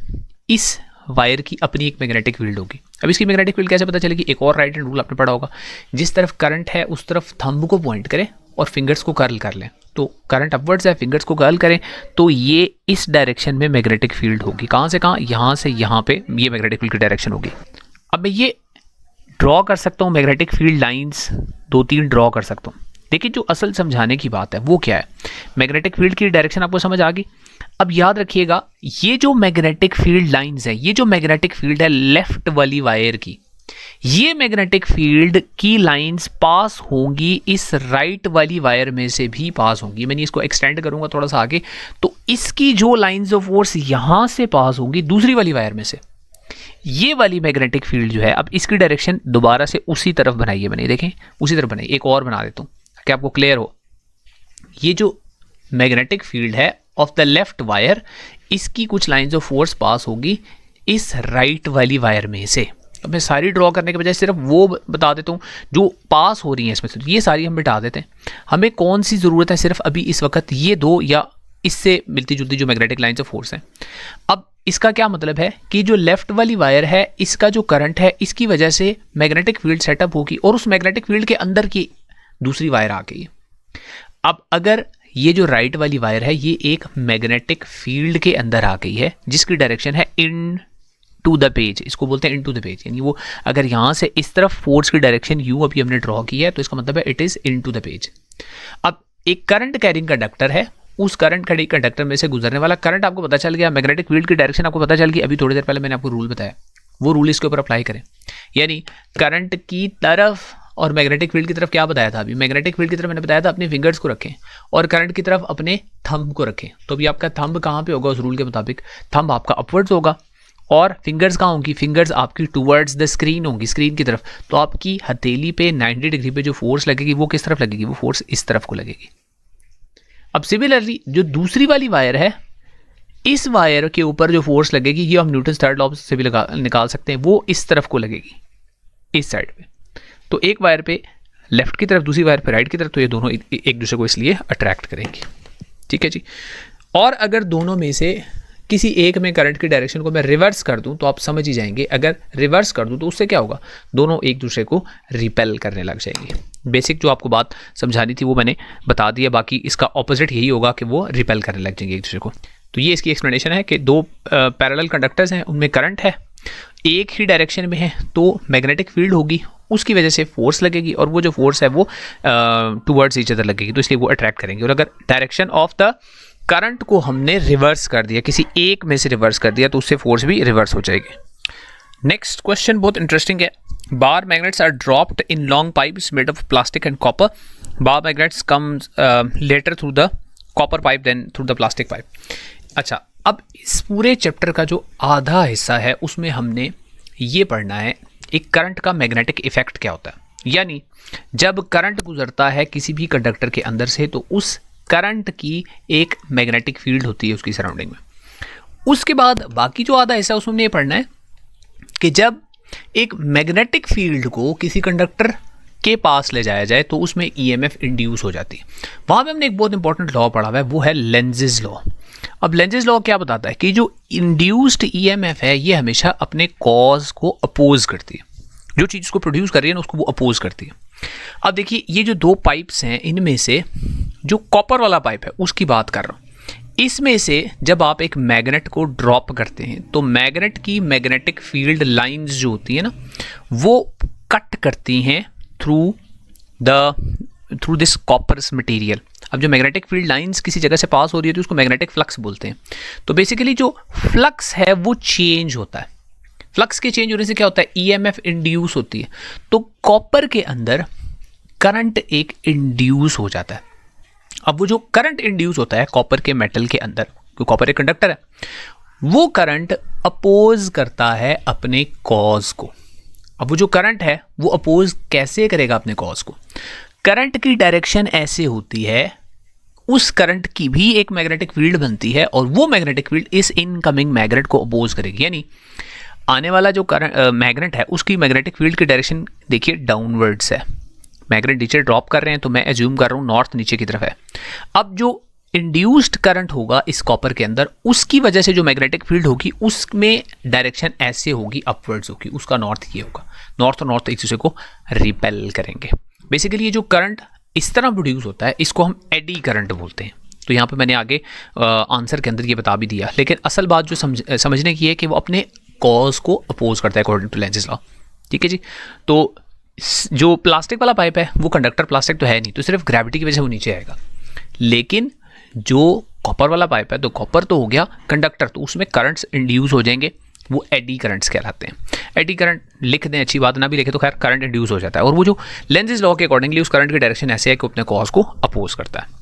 इस वायर की अपनी एक मैग्नेटिक फील्ड होगी। अब इसकी मैग्नेटिक फील्ड कैसे पता चलेगी, एक और राइट हैंड रूल आपने पढ़ा होगा, जिस तरफ करंट है उस तरफ थंब को पॉइंट करें और फिंगर्स को कर्ल कर लें। तो करंट अपवर्ड्स है, फिंगर्स को कर्ल करें तो ये इस डायरेक्शन में मैग्नेटिक फील्ड होगी। कहाँ से कहाँ, यहाँ से यहाँ पे ये मैग्नेटिक फील्ड की डायरेक्शन होगी। अब मैं ये ड्रॉ कर सकता हूँ, मैग्नेटिक फील्ड लाइंस 2-3 ड्रॉ कर सकता हूँ। देखिए जो असल समझाने की बात है वो क्या है, मैग्नेटिक फील्ड की डायरेक्शन आपको समझ आ गई। अब याद रखिएगा ये जो मैग्नेटिक फील्ड लाइंस है, ये जो मैग्नेटिक फील्ड है लेफ्ट वाली वायर की, ये मैग्नेटिक फील्ड की लाइंस पास होंगी इस राइट वाली वायर में से भी पास होंगी। मैंने इसको एक्सटेंड करूंगा थोड़ा सा आगे, तो इसकी जो लाइंस ऑफ फोर्स यहां से पास होंगी दूसरी वाली वायर में से, ये वाली मैग्नेटिक फील्ड जो है, अब इसकी डायरेक्शन दोबारा से उसी तरफ बनाइए, मैंने देखें उसी तरफ बनाइए। एक और बना देता हूं ताकि आपको क्लियर हो। ये जो मैग्नेटिक फील्ड है ऑफ द लेफ्ट वायर, इसकी कुछ लाइंस ऑफ फोर्स पास होगी इस राइट वाली वायर में से। अब मैं सारी ड्रॉ करने के बजाय सिर्फ वो बता देता हूँ जो पास हो रही हैं इसमें से, ये सारी हम मिटा देते हैं। हमें कौन सी ज़रूरत है सिर्फ अभी इस वक्त, ये दो या इससे मिलती जुलती जो मैग्नेटिक लाइंस ऑफ फोर्स हैं। अब इसका क्या मतलब है कि जो लेफ्ट वाली वायर है, इसका जो करंट है, इसकी वजह से मैग्नेटिक फील्ड सेटअप होगी और उस मैग्नेटिक फील्ड के अंदर की दूसरी वायर आ गई। अब अगर ये जो राइट वाली वायर है ये एक मैग्नेटिक फील्ड के अंदर आ गई है जिसकी डायरेक्शन है इन टू द पेज, इसको बोलते हैं इन टू द पेज, यानी वो अगर यहाँ से इस तरफ फोर्स की डायरेक्शन यू अभी हमने ड्रॉ की है तो इसका मतलब है it is in to the page. अब एक करंट कैरिंग कंडक्टर है, उस करंट कैरिंग कंडक्टर में से गुजरने वाला करंट आपको पता चल गया, मैग्नेटिक फील्ड की डायरेक्शन आपको पता चल गई। अभी थोड़ी देर पहले मैंने आपको रूल बताया, वो रूल इसके ऊपर अप्लाई करें। यानी करंट की तरफ और मैग्नेटिक फील्ड की तरफ क्या बताया था, अभी मैग्नेटिक फील्ड की तरफ मैंने बताया था अपने फिंगर्स को रखें और करंट की तरफ अपने थंब को रखें। तो अभी आपका थंब कहाँ पे होगा उस रूल के मुताबिक, थंब आपका अपवर्ड्स होगा और फिंगर्स कहाँ होंगी, फिंगर्स आपकी टुवर्ड्स द स्क्रीन होंगी, स्क्रीन की तरफ। तो आपकी हथेली पे 90 डिग्री पे जो फोर्स लगेगी वो किस तरफ लगेगी, वो फोर्स इस तरफ को लगेगी। अब सिमिलरली जो दूसरी वाली वायर है, इस वायर के ऊपर जो फोर्स लगेगी ये हम न्यूटन थर्ड लॉ से भी निकाल सकते हैं, वो इस तरफ को लगेगी, इस साइड पे। तो एक वायर पे लेफ्ट की तरफ, दूसरी वायर पे राइट की तरफ, तो ये दोनों एक दूसरे को इसलिए अट्रैक्ट करेंगे। ठीक है जी। और अगर दोनों में से किसी एक में करंट की डायरेक्शन को मैं रिवर्स कर दूं तो आप समझ ही जाएंगे, अगर रिवर्स कर दूं तो उससे क्या होगा, दोनों एक दूसरे को रिपेल करने लग जाएंगे। बेसिक जो आपको बात समझानी थी वो मैंने बता दिया, बाकी इसका ऑपोजिट यही होगा कि वो रिपेल करने लग जाएंगे एक दूसरे को। तो ये इसकी एक्सप्लेनेशन है कि दो पैरेलल कंडक्टर्स हैं, उनमें करंट है, एक ही डायरेक्शन में है, तो मैग्नेटिक फील्ड होगी, उसकी वजह से फोर्स लगेगी और वो जो फोर्स है वो टुवर्ड्स ईच अदर लगेगी, तो इसलिए वो अट्रैक्ट करेंगे। और अगर डायरेक्शन ऑफ द करंट को हमने रिवर्स कर दिया, किसी एक में से रिवर्स कर दिया, तो उससे फोर्स भी रिवर्स हो जाएगी। नेक्स्ट क्वेश्चन बहुत इंटरेस्टिंग है। Bar magnets are dropped in long pipes made of plastic and copper. Bar magnets comes later through the copper pipe then through the plastic pipe. अच्छा, अब इस पूरे चैप्टर का जो आधा हिस्सा है उसमें हमने ये पढ़ना है एक करंट का मैग्नेटिक इफेक्ट क्या होता है, यानी जब करंट गुजरता है किसी भी कंडक्टर के अंदर से तो उस करंट की एक मैग्नेटिक फील्ड होती है उसकी सराउंडिंग में। उसके बाद बाकी जो आधा हिस्सा उसमें ये पढ़ना है कि जब एक मैग्नेटिक फील्ड को किसी कंडक्टर के पास ले जाया जाए तो उसमें ईएमएफ इंड्यूस हो जाती है। वहाँ पे हमने एक बहुत इंपॉर्टेंट लॉ पढ़ा हुआ है, वो है लेंजेस लॉ। अब लेंजेस लॉ क्या बताता है कि जो इंड्यूस्ड ईएमएफ है ये हमेशा अपने कॉज को अपोज करती है, जो चीज़ उसको प्रोड्यूस कर रही है ना उसको वो अपोज करती है। अब देखिए ये जो दो पाइप्स हैं इनमें से जो कॉपर वाला पाइप है उसकी बात कर रहा हूँ, इसमें से जब आप एक मैग्नेट को ड्रॉप करते हैं तो मैग्नेट की मैग्नेटिक फील्ड लाइंस जो होती है ना वो कट करती हैं थ्रू दिस कॉपर्स मटेरियल। अब जो मैग्नेटिक फील्ड लाइंस किसी जगह से पास हो रही होती है उसको मैग्नेटिक फ्लक्स बोलते हैं। तो बेसिकली जो फ्लक्स है वो चेंज होता है, फ्लक्स के चेंज होने से क्या होता है, ईएमएफ इंड्यूस होती है। तो कॉपर के अंदर करंट एक इंड्यूस हो जाता है। अब वो जो करंट इंड्यूस होता है कॉपर के मेटल के अंदर, क्योंकि कॉपर एक कंडक्टर है, वो करंट अपोज करता है अपने कॉज को। अब वो जो करंट है वो अपोज कैसे करेगा अपने कॉज को, करंट की डायरेक्शन ऐसे होती है, उस करंट की भी एक मैग्नेटिक फील्ड बनती है और वो मैग्नेटिक फील्ड इस इनकमिंग मैग्नेट को अपोज करेगी। यानी आने वाला जो करंट मैग्नेट है उसकी मैग्नेटिक फील्ड की डायरेक्शन देखिए डाउनवर्ड्स है। मैग्नेट नीचे ड्रॉप कर रहे हैं तो मैं एज्यूम कर रहा हूँ नॉर्थ नीचे की तरफ है। अब जो इंड्यूस्ड करंट होगा इस कॉपर के अंदर उसकी वजह से जो मैग्नेटिक फील्ड होगी उसमें डायरेक्शन ऐसे होगी, अपवर्ड्स होगी, उसका नॉर्थ ये होगा। नॉर्थ और नॉर्थ एक दूसरे को रिपेल करेंगे। बेसिकली ये जो करंट इस तरह प्रोड्यूस होता है इसको हम एडी करंट बोलते हैं। तो यहाँ पे मैंने आगे आंसर के अंदर ये बता भी दिया, लेकिन असल बात जो समझने की है कि वो अपने कॉज को अपोज करता है अकॉर्डिंग टू लेंजेस लॉ। ठीक है जी। तो जो प्लास्टिक वाला पाइप है वो कंडक्टर प्लास्टिक तो है नहीं, तो सिर्फ ग्रेविटी की वजह से वो नीचे आएगा। लेकिन जो कॉपर वाला पाइप है तो कॉपर तो हो गया कंडक्टर, तो उसमें करंट्स इंड्यूस हो जाएंगे, वो एडी करंट्स कहलाते हैं। एडी करंट लिख दें, अच्छी बात, ना भी लिखे तो खैर करंट इंड्यूस हो जाता है। और वो जो लेंजेस लॉ के अकॉर्डिंगली उस करंट की डायरेक्शन ऐसे है कि अपने कॉज को अपोज करता है।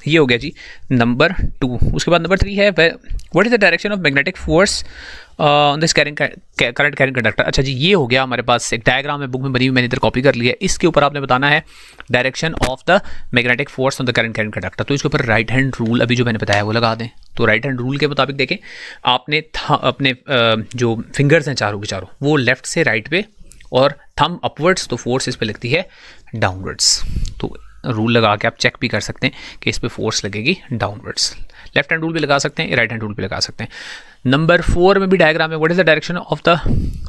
ये हो गया जी नंबर 2। उसके बाद नंबर 3 है what is the direction of magnetic force on this current carrying conductor. अच्छा जी, ये हो गया हमारे पास एक डायग्राम है, बुक में बनी हुई, मैंने इधर कॉपी कर लिया है। इसके ऊपर आपने बताना है direction of the magnetic force on the current carrying conductor. तो इसके ऊपर राइट हैंड रूल अभी जो मैंने बताया वो लगा दें। तो राइट हैंड रूल के मुताबिक देखें, आपने अपने जो फिंगर्स हैं चारों के चारों वो लेफ्ट से राइट पे और थंब अपवर्ड्स, तो फोर्स इस पे लगती है डाउनवर्ड्स। तो रूल लगा के आप चेक भी कर सकते हैं कि इस पे फोर्स लगेगी डाउनवर्ड्स। लेफ्ट हैंड रूल भी लगा सकते हैं, राइट हैंड रूल भी लगा सकते हैं। नंबर 4 में भी डायग्राम है, what is the direction of the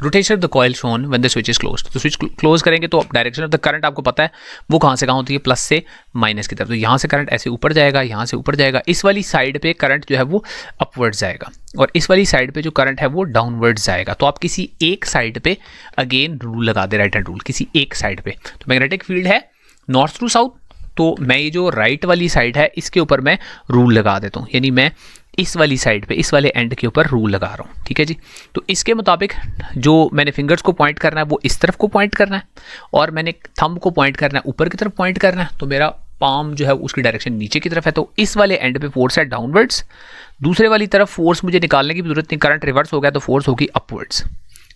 rotation of the coil shown when the switch is closed. तो स्विच क्लोज करेंगे तो डायरेक्शन ऑफ द करंट आपको पता है वो कहाँ से कहाँ होती है, प्लस से माइनस की तरफ। तो यहाँ से करंट ऐसे ऊपर जाएगा, यहाँ से ऊपर जाएगा। इस वाली साइड पे करंट जो है वो अपवर्ड्स जाएगा और इस वाली साइड पे जो करंट है वो डाउनवर्ड्स जाएगा। तो आप किसी एक साइड पे अगेन रूल लगा दे, राइट हैंड रूल, किसी एक साइड पे। तो मैग्नेटिक फील्ड है नॉर्थ टू साउथ, तो मैं ये जो राइट वाली साइड है इसके ऊपर मैं रूल लगा देता हूँ, यानी मैं इस वाली साइड पे, इस वाले एंड के ऊपर रूल लगा रहा हूँ। ठीक है जी। तो इसके मुताबिक जो मैंने फिंगर्स को पॉइंट करना है वो इस तरफ को पॉइंट करना है और मैंने थंब को पॉइंट करना है ऊपर की तरफ पॉइंट करना है। तो मेरा पाम जो है उसकी डायरेक्शन नीचे की तरफ है, तो इस वाले एंड पे फोर्स है डाउनवर्ड्स, दूसरे वाली तरफ फोर्स मुझे निकालने की जरूरत नहीं, करंट रिवर्स हो गया तो फोर्स होगी अपवर्ड्स।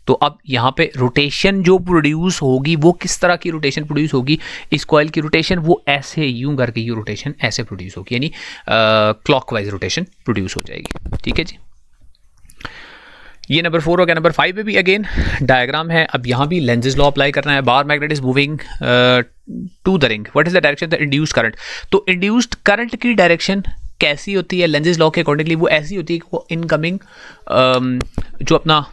तो अब यहाँ पे रोटेशन जो प्रोड्यूस होगी वो किस तरह की रोटेशन प्रोड्यूस होगी, इस कॉइल की रोटेशन वो ऐसे यूं करके ये रोटेशन ऐसे प्रोड्यूस होगी, यानी क्लॉकवाइज रोटेशन प्रोड्यूस हो जाएगी। ठीक है जी। ये नंबर 4 हो गया। नंबर 5 में भी अगेन डायग्राम है। अब यहाँ भी लेंजेस लॉ अप्लाई करना है। Bar magnet is moving to the ring, what is the direction the induced current. तो इंड्यूस्ड करंट की डायरेक्शन कैसी होती है लेंजेस लॉ के अकॉर्डिंगली, वो ऐसी होती है कि वो इनकमिंग जो अपना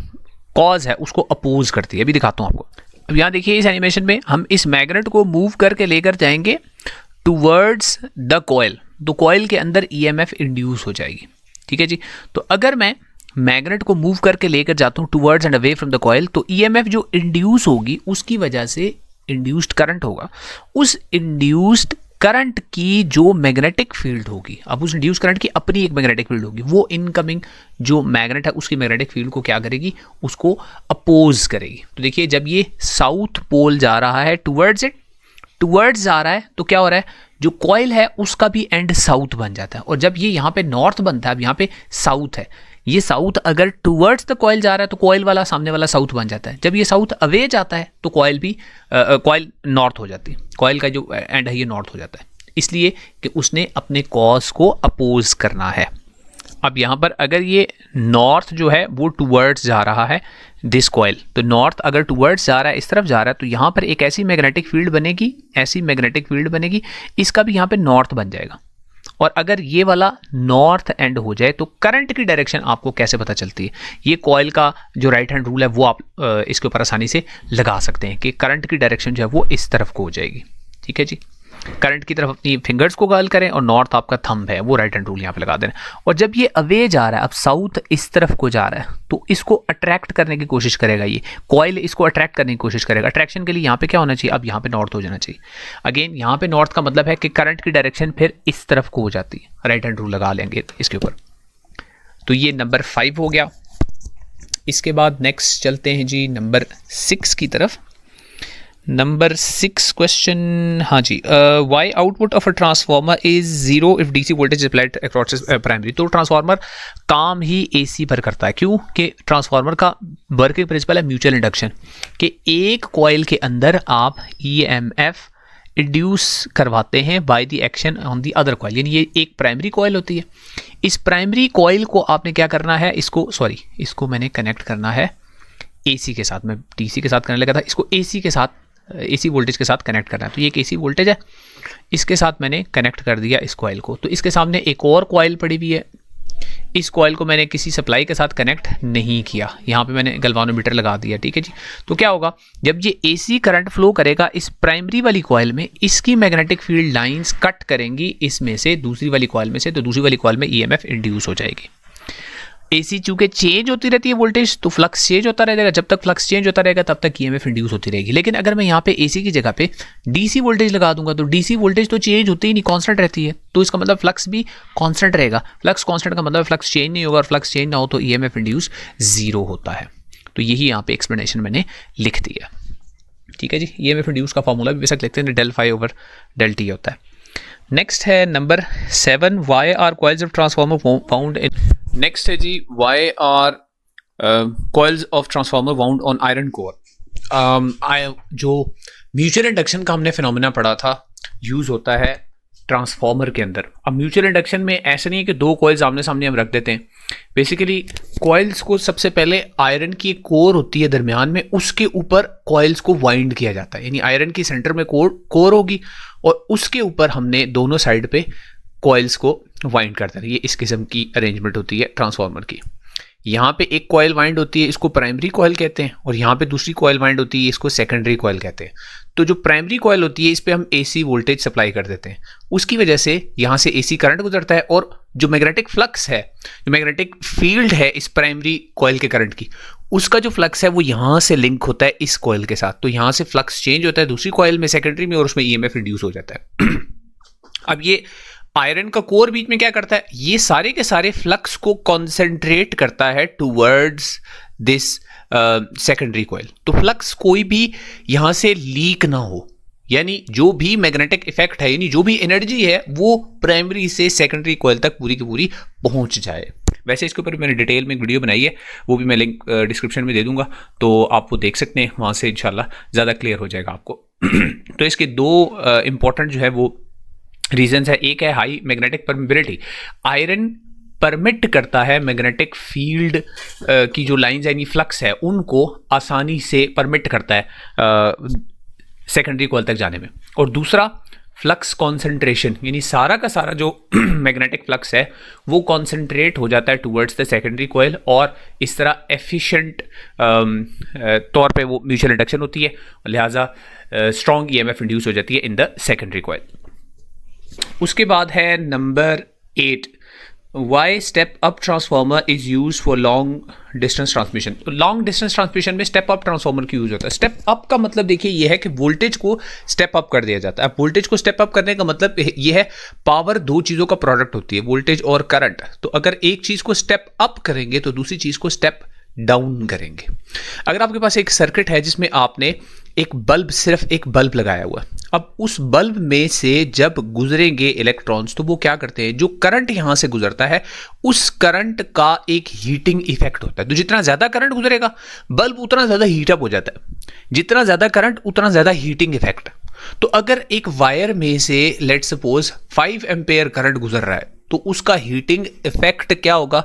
कॉज है उसको अपोज करती है। अभी दिखाता हूँ आपको। अब यहाँ देखिए इस एनिमेशन में हम इस मैग्नेट को मूव करके लेकर जाएंगे टूवर्ड्स द कॉइल, तो कॉइल के अंदर ईएमएफ इंड्यूस हो जाएगी। ठीक है जी। तो अगर मैं मैग्नेट को मूव करके लेकर जाता हूँ towards and away from the coil, तो ईएमएफ जो इंड्यूस होगी उसकी वजह से इंड्यूस्ड करंट होगा, उस इंड्यूस्ड करंट की जो मैग्नेटिक फील्ड होगी, अब उस इंड्यूस करंट की अपनी एक मैग्नेटिक फील्ड होगी, वो इनकमिंग जो मैग्नेट है उसकी मैग्नेटिक फील्ड को क्या करेगी, उसको अपोज करेगी। तो देखिए जब ये साउथ पोल जा रहा है टुवर्ड्स इट, टुवर्ड्स जा रहा है तो क्या हो रहा है, जो कॉइल है उसका भी एंड साउथ बन जाता है। और जब ये यहाँ पे नॉर्थ बनता है, अब यहाँ पे साउथ है, ये साउथ अगर टुवर्ड्स द कॉइल जा रहा है तो कॉइल वाला सामने वाला साउथ बन जाता है। जब ये साउथ अवे जाता है तो कॉइल भी कॉइल नॉर्थ हो जाती है, कॉइल का जो एंड है ये नॉर्थ हो जाता है, इसलिए कि उसने अपने कॉज को अपोज करना है। अब यहाँ पर अगर ये नॉर्थ जो है वो टुवर्ड्स जा रहा है दिस कॉइल, तो नॉर्थ अगर टुवर्ड्स जा रहा है, इस तरफ जा रहा है, तो यहाँ पर एक ऐसी मैग्नेटिक फील्ड बनेगी, ऐसी मैग्नेटिक फील्ड बनेगी, इसका भी यहाँ पे नॉर्थ बन जाएगा। और अगर ये वाला नॉर्थ एंड हो जाए तो करंट की डायरेक्शन आपको कैसे पता चलती है? ये कॉइल का जो राइट हैंड रूल है वो आप इसके ऊपर आसानी से लगा सकते हैं कि करंट की डायरेक्शन जो है वो इस तरफ को हो जाएगी। ठीक है जी, करंट की तरफ अपनी फिंगर्स को गाल करें और नॉर्थ आपका थंब है वो राइट हैंड रूल यहाँ पे लगा देना। और जब ये अवे जा रहा है, अब साउथ इस तरफ को जा रहा है, तो इसको अट्रैक्ट करने की कोशिश करेगा, ये कॉइल इसको अट्रैक्ट करने की कोशिश करेगा। अट्रैक्शन के लिए यहाँ पे क्या होना चाहिए? अब यहाँ पे नॉर्थ हो जाना चाहिए। अगेन यहाँ पे नॉर्थ का मतलब है कि करंट की डायरेक्शन फिर इस तरफ को हो जाती है, राइट हैंड रूल लगा लेंगे इसके ऊपर। तो ये नंबर 5 हो गया। इसके बाद नेक्स्ट चलते हैं जी नंबर 6 की तरफ। नंबर 6 क्वेश्चन, हाँ जी, why output of a transformer is 0 if DC voltage applied across primary. तो ट्रांसफार्मर काम ही एसी पर करता है, क्यों कि ट्रांसफार्मर का वर्किंग प्रिंसिपल है म्यूचुअल इंडक्शन, कि एक कॉइल के अंदर आप ईएमएफ इंड्यूस करवाते हैं by the action on the other coil. यानी ये एक प्राइमरी कॉइल होती है, इस प्राइमरी कॉइल को आपने क्या करना है, इसको मैंने कनेक्ट करना है एसी के साथ। मैं डीसी के साथ करने लगा था, इसको एसी के साथ, एसी वोल्टेज के साथ कनेक्ट करना है। तो ये एक एसी वोल्टेज है, इसके साथ मैंने कनेक्ट कर दिया इस कॉइल को। तो इसके सामने एक और कॉइल पड़ी हुई है, इस कॉइल को मैंने किसी सप्लाई के साथ कनेक्ट नहीं किया, यहाँ पे मैंने गैल्वानोमीटर लगा दिया। ठीक है जी, तो क्या होगा, जब ये एसी करंट फ्लो करेगा इस प्राइमरी वाली कॉइल में, इसकी मैग्नेटिक फील्ड लाइंस कट करेंगी इसमें से दूसरी वाली कॉइल में से, तो दूसरी वाली कॉइल में ईएमएफ इंड्यूस हो जाएगी। एसी चूंकि चेंज होती रहती है वोल्टेज, तो फ्लक्स चेंज होता रहेगा, जब तक फ्लक्स चेंज होता रहेगा तब तक ईएमएफ इंड्यूस होती रहेगी। लेकिन अगर मैं यहाँ पे एसी की जगह पे डीसी वोल्टेज लगा दूंगा तो डीसी वोल्टेज तो चेंज होती ही नहीं, कांस्टेंट रहती है, तो इसका मतलब फ्लक्स भी कांस्टेंट रहेगा। फ्लक्स कांस्टेंट का मतलब फ्लक्स चेंज नहीं होगा, और फ्लक्स चेंज ना हो तो ईएमएफ इंड्यूस 0 होता है। तो यही यहाँ पे एक्सप्लेनेशन मैंने लिख दिया। ठीक है जी, ईएमएफ इंड्यूस का फॉर्मूला भी बेशक लिखते हैं, del phi over del t होता है। नेक्स्ट है number 7, why are coils of transformer found in. Next है जी, why are coils of transformer found on iron core. जो म्यूचुअल इंडक्शन का हमने फिनोमेना पढ़ा था, यूज होता है ट्रांसफार्मर के अंदर। अब म्यूचुअल इंडक्शन में ऐसा नहीं है कि दो कॉइल्स आमने सामने हम रख देते हैं। बेसिकली कॉइल्स को सबसे पहले आयरन की एक कोर होती है दरमियान में, उसके ऊपर कॉइल्स को वाइंड किया जाता है। यानी आयरन की सेंटर में कोर होगी और उसके ऊपर हमने दोनों साइड पे कॉइल्स को वाइंड करते हैं। ये इस किस्म की अरेंजमेंट होती है ट्रांसफार्मर की। यहाँ पे एक कॉइल वाइंड होती है, इसको प्राइमरी कॉइल कहते हैं, और यहाँ पे दूसरी कॉइल वाइंड होती है, इसको सेकेंडरी कॉइल कहते हैं। तो जो प्राइमरी कॉइल होती है इस पे हम एसी वोल्टेज सप्लाई कर देते हैं, उसकी वजह से यहाँ से एसी करंट गुजरता है, और जो मैग्नेटिक फ्लक्स है, जो मैग्नेटिक फील्ड है इस प्राइमरी कॉइल के करंट की, उसका जो फ्लक्स है वो यहाँ से लिंक होता है इस कॉइल के साथ। तो यहाँ से फ्लक्स चेंज होता है दूसरी कॉइल में, सेकेंडरी में, और उसमें ईएमएफ इंड्यूस हो जाता है। अब ये आयरन का कोर बीच में क्या करता है, ये सारे के सारे फ्लक्स को कॉन्सेंट्रेट करता है टूवर्ड्स दिस सेकेंडरी कॉइल। तो फ्लक्स कोई भी यहां से लीक ना हो, यानी जो भी मैग्नेटिक इफेक्ट है, यानी जो भी एनर्जी है, वो प्राइमरी से सेकेंडरी कॉइल तक पूरी की पूरी पहुंच जाए। वैसे इसके ऊपर मैंने डिटेल में एक वीडियो बनाई है, वो भी मैं लिंक डिस्क्रिप्शन में दे दूंगा, तो आप वो देख सकते हैं, वहां से इंशाल्लाह ज़्यादा क्लियर हो जाएगा आपको। तो इसके दो इंपॉर्टेंट जो है वो रीजंस है। एक है high magnetic permeability, iron permit करता है मैग्नेटिक फील्ड की जो लाइंस यानी फ्लक्स है उनको आसानी से परमिट करता है सेकेंडरी कॉइल तक जाने में। और दूसरा फ्लक्स कॉन्सेंट्रेशन, यानी सारा का सारा जो मैग्नेटिक फ्लक्स है वो कॉन्सेंट्रेट हो जाता है टुवर्ड्स द सेकेंडरी कॉइल, और इस तरह एफिशिएंट तौर पे वो म्यूचुअल इंडक्शन होती है, लिहाजा स्ट्रॉन्ग ईएमएफ इंड्यूस हो जाती है इन द सेकेंडरी कॉइल। उसके बाद है number 8, why step up transformer is use for long distance transmission. तो लॉन्ग डिस्टेंस ट्रांसमिशन में स्टेप अप ट्रांसफार्मर की यूज होता है। स्टेप अप का मतलब देखिए ये है कि वोल्टेज को स्टेप अप कर दिया जाता है। अब वोल्टेज को स्टेप अप करने का मतलब ये है, पावर दो चीज़ों का प्रोडक्ट होती है, वोल्टेज और करंट। तो अगर एक चीज़ को स्टेप अप करेंगे तो दूसरी चीज़ को स्टेप डाउन करेंगे। अगर आपके पास एक सर्किट है जिसमें आपने एक बल्ब, सिर्फ एक बल्ब लगाया हुआ है। अब उस बल्ब में से जब गुजरेंगे इलेक्ट्रॉन्स तो वो क्या करते हैं, जो करंट यहां से गुजरता है उस करंट का एक हीटिंग इफेक्ट होता है। तो जितना ज्यादा करंट गुजरेगा बल्ब उतना ज्यादा हीटअप हो जाता है, जितना ज्यादा करंट उतना ज्यादा हीटिंग इफेक्ट। तो अगर एक वायर में से लेट सपोज 5 एम्पेयर करंट गुजर रहा है तो उसका हीटिंग इफेक्ट क्या होगा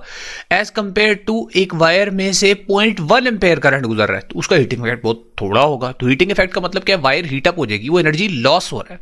एज कंपेयर टू एक वायर में से 0.1 एम्पेयर करंट गुजर रहा है तो उसका हीटिंग इफेक्ट बहुत थोड़ा होगा। तो हीटिंग इफेक्ट का मतलब क्या है, वायर हीटअप हो जाएगी, वो एनर्जी लॉस हो रहा है।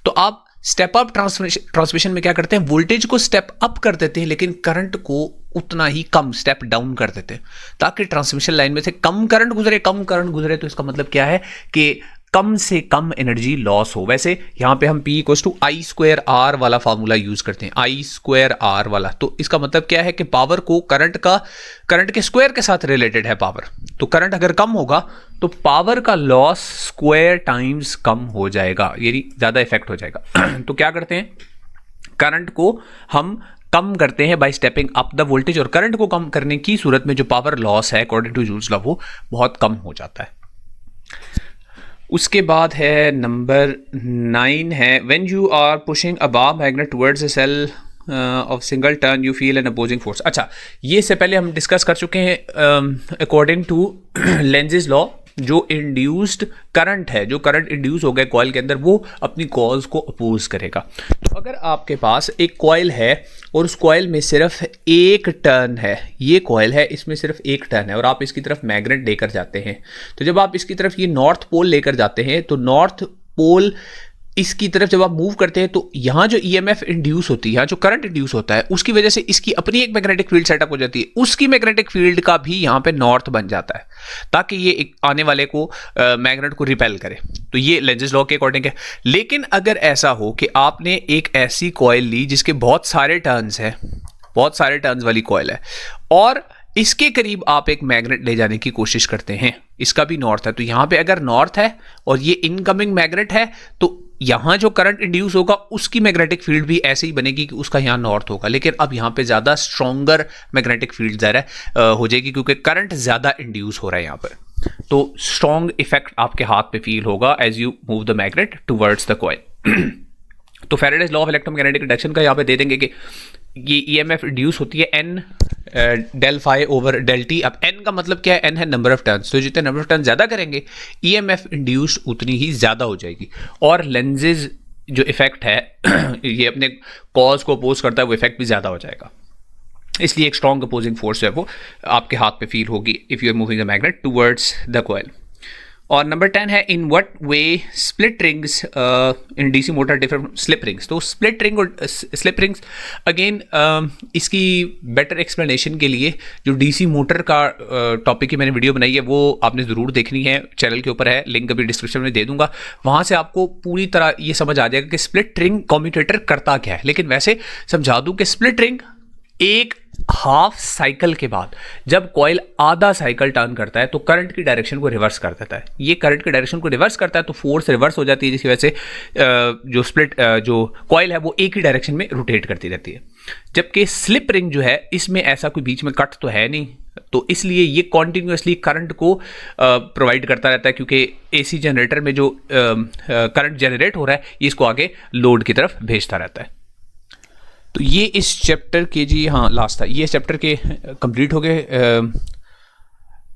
तो आप स्टेप अप ट्रांसमिशन में क्या करते हैं, वोल्टेज को स्टेप अप कर देते हैं लेकिन करंट को उतना ही कम स्टेप डाउन कर देते हैं ताकि ट्रांसमिशन लाइन में से कम करंट गुजरे। कम करंट गुजरे तो इसका मतलब क्या है कि कम से कम एनर्जी लॉस हो। वैसे यहां पे हम P = I² R वाला फार्मूला यूज करते हैं, I² R वाला। तो इसका मतलब क्या है कि पावर को करंट के स्क्वायर के साथ रिलेटेड है पावर। तो करंट अगर कम होगा तो पावर का लॉस स्क्वायर टाइम्स कम हो जाएगा, यानी ज्यादा इफेक्ट हो जाएगा। तो क्या करते हैं, करंट को हम कम करते हैं by stepping up the voltage, और करंट को कम करने की सूरत में जो पावर लॉस है अकॉर्डिंग टू जूल्स लॉ वो बहुत कम हो जाता है। उसके बाद है नंबर 9 है, when you are pushing a bar magnet towards a cell of single turn you feel an opposing force. अच्छा, ये से पहले हम डिस्कस कर चुके हैं अकॉर्डिंग टू लेंजेस लॉ। जो इंड्यूस्ड करंट है, जो करंट इंड्यूस हो गया कॉइल के अंदर, वो अपनी कॉज को अपोज करेगा। तो अगर आपके पास एक कॉइल है और उस कॉइल में सिर्फ एक टर्न है, ये कॉइल है इसमें सिर्फ एक टर्न है और आप इसकी तरफ मैग्नेट लेकर जाते हैं, तो जब आप इसकी तरफ ये नॉर्थ पोल लेकर जाते हैं तो नॉर्थ पोल इसकी तरफ जब आप मूव करते हैं तो यहाँ जो EMF इंड्यूस होती है, यहाँ जो करंट इंड्यूस होता है उसकी वजह से इसकी अपनी एक मैग्नेटिक फील्ड सेटअप हो जाती है, उसकी मैग्नेटिक फील्ड का भी यहाँ पे नॉर्थ बन जाता है ताकि ये एक आने वाले को मैग्नेट को रिपेल करे। तो ये लेंजेस लॉ के अकॉर्डिंग है। लेकिन अगर ऐसा हो कि आपने एक ऐसी कॉइल ली जिसके बहुत सारे टर्न्स हैं, बहुत सारे टर्न्स वाली कॉइल है, और इसके करीब आप एक मैग्नेट ले जाने की कोशिश करते हैं, इसका भी नॉर्थ है, तो यहां पे अगर नॉर्थ है और ये इनकमिंग मैग्नेट है तो यहां जो करंट इंड्यूस होगा उसकी मैग्नेटिक फील्ड भी ऐसे ही बनेगी कि उसका यहां नॉर्थ होगा, लेकिन अब यहां पे ज्यादा स्ट्रॉन्गर मैग्नेटिक फील्ड ज़्यादा हो जाएगी क्योंकि करंट ज्यादा इंड्यूस हो रहा है यहां पर। तो स्ट्रॉन्ग इफेक्ट आपके हाथ पे फील होगा as you move the magnet towards the coil. तो Faraday's law of electromagnetic induction का यहाँ पे दे देंगे कि ये EMF इंड्यूस होती है N del phi over del t। अब N का मतलब क्या है, N है नंबर ऑफ टर्न्स, तो जितने नंबर ऑफ टर्न ज्यादा करेंगे EMF इंड्यूस्ड उतनी ही ज्यादा हो जाएगी। और लेंजेज जो इफेक्ट है ये अपने कॉज को अपोज करता है, वो इफेक्ट भी ज्यादा हो जाएगा। इसलिए एक स्ट्रॉन्ग अपोजिंग फोर्स है वो आपके हाथ पे फील होगी if you are moving the magnet towards the coil. और नंबर 10 है, in what way split rings in DC motor different slip rings. तो स्प्लिट रिंग और स्लिप रिंग्स अगेन इसकी बेटर एक्सप्लेनेशन के लिए जो डीसी मोटर का टॉपिक की मैंने वीडियो बनाई है वो आपने ज़रूर देखनी है, चैनल के ऊपर है, लिंक अभी डिस्क्रिप्शन में दे दूंगा। वहाँ से आपको पूरी तरह ये समझ आ जाएगा कि स्प्लिट रिंग कम्यूटेटर करता क्या है। लेकिन वैसे समझा दूँ कि स्प्लिट रिंग एक हाफ साइकिल के बाद जब कॉइल आधा साइकिल टर्न करता है तो करंट की डायरेक्शन को रिवर्स कर देता है। ये करंट की डायरेक्शन को रिवर्स करता है तो फोर्स रिवर्स हो जाती है, जिसकी वजह से जो कॉइल है वो एक ही डायरेक्शन में रोटेट करती रहती है। जबकि स्लिप रिंग जो है इसमें ऐसा कोई बीच में कट तो है नहीं, तो इसलिए ये कॉन्टिन्यूसली करंट को प्रोवाइड करता रहता है, क्योंकि AC जनरेटर में जो करंट जनरेट हो रहा है ये इसको आगे लोड की तरफ भेजता रहता है। तो ये इस चैप्टर के जी हाँ लास्ट था, ये चैप्टर के कंप्लीट हो गए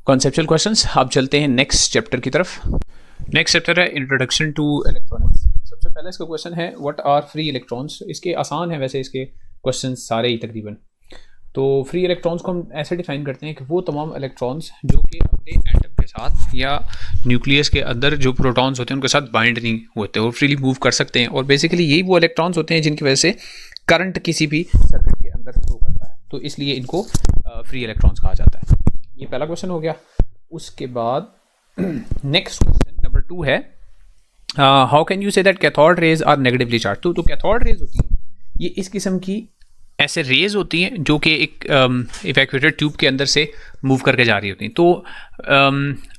कॉन्सेप्चुअल क्वेश्चंस। अब चलते हैं नेक्स्ट चैप्टर की तरफ। नेक्स्ट चैप्टर है इंट्रोडक्शन टू इलेक्ट्रॉनिक्स। सबसे पहले इसका क्वेश्चन है व्हाट आर फ्री इलेक्ट्रॉन्स। इसके आसान है वैसे इसके क्वेश्चन सारे ही तकरीबन। तो फ्री इलेक्ट्रॉन्स को हम ऐसे डिफाइन करते हैं कि वो तमाम इलेक्ट्रॉन्स जो कि अपने एटम के साथ या न्यूक्लियस के अंदर जो प्रोटॉन्स होते हैं उनके साथ बाइंड नहीं होते, वो फ्रीली मूव कर सकते हैं। और बेसिकली यही वो इलेक्ट्रॉन्स होते हैं जिनकी वजह से करंट किसी भी सर्किट के अंदर फ्लो करता है, तो इसलिए इनको फ्री इलेक्ट्रॉन्स कहा जाता है। ये पहला क्वेश्चन हो गया। उसके बाद नेक्स्ट क्वेश्चन नंबर 2 है, how can you say that cathode rays are negatively charge. तो कैथोड रेज होती है ये इस किस्म की ऐसे रेज होती हैं जो कि एक इवैक्यूएटेड ट्यूब के अंदर से मूव करके जा रही होती हैं। तो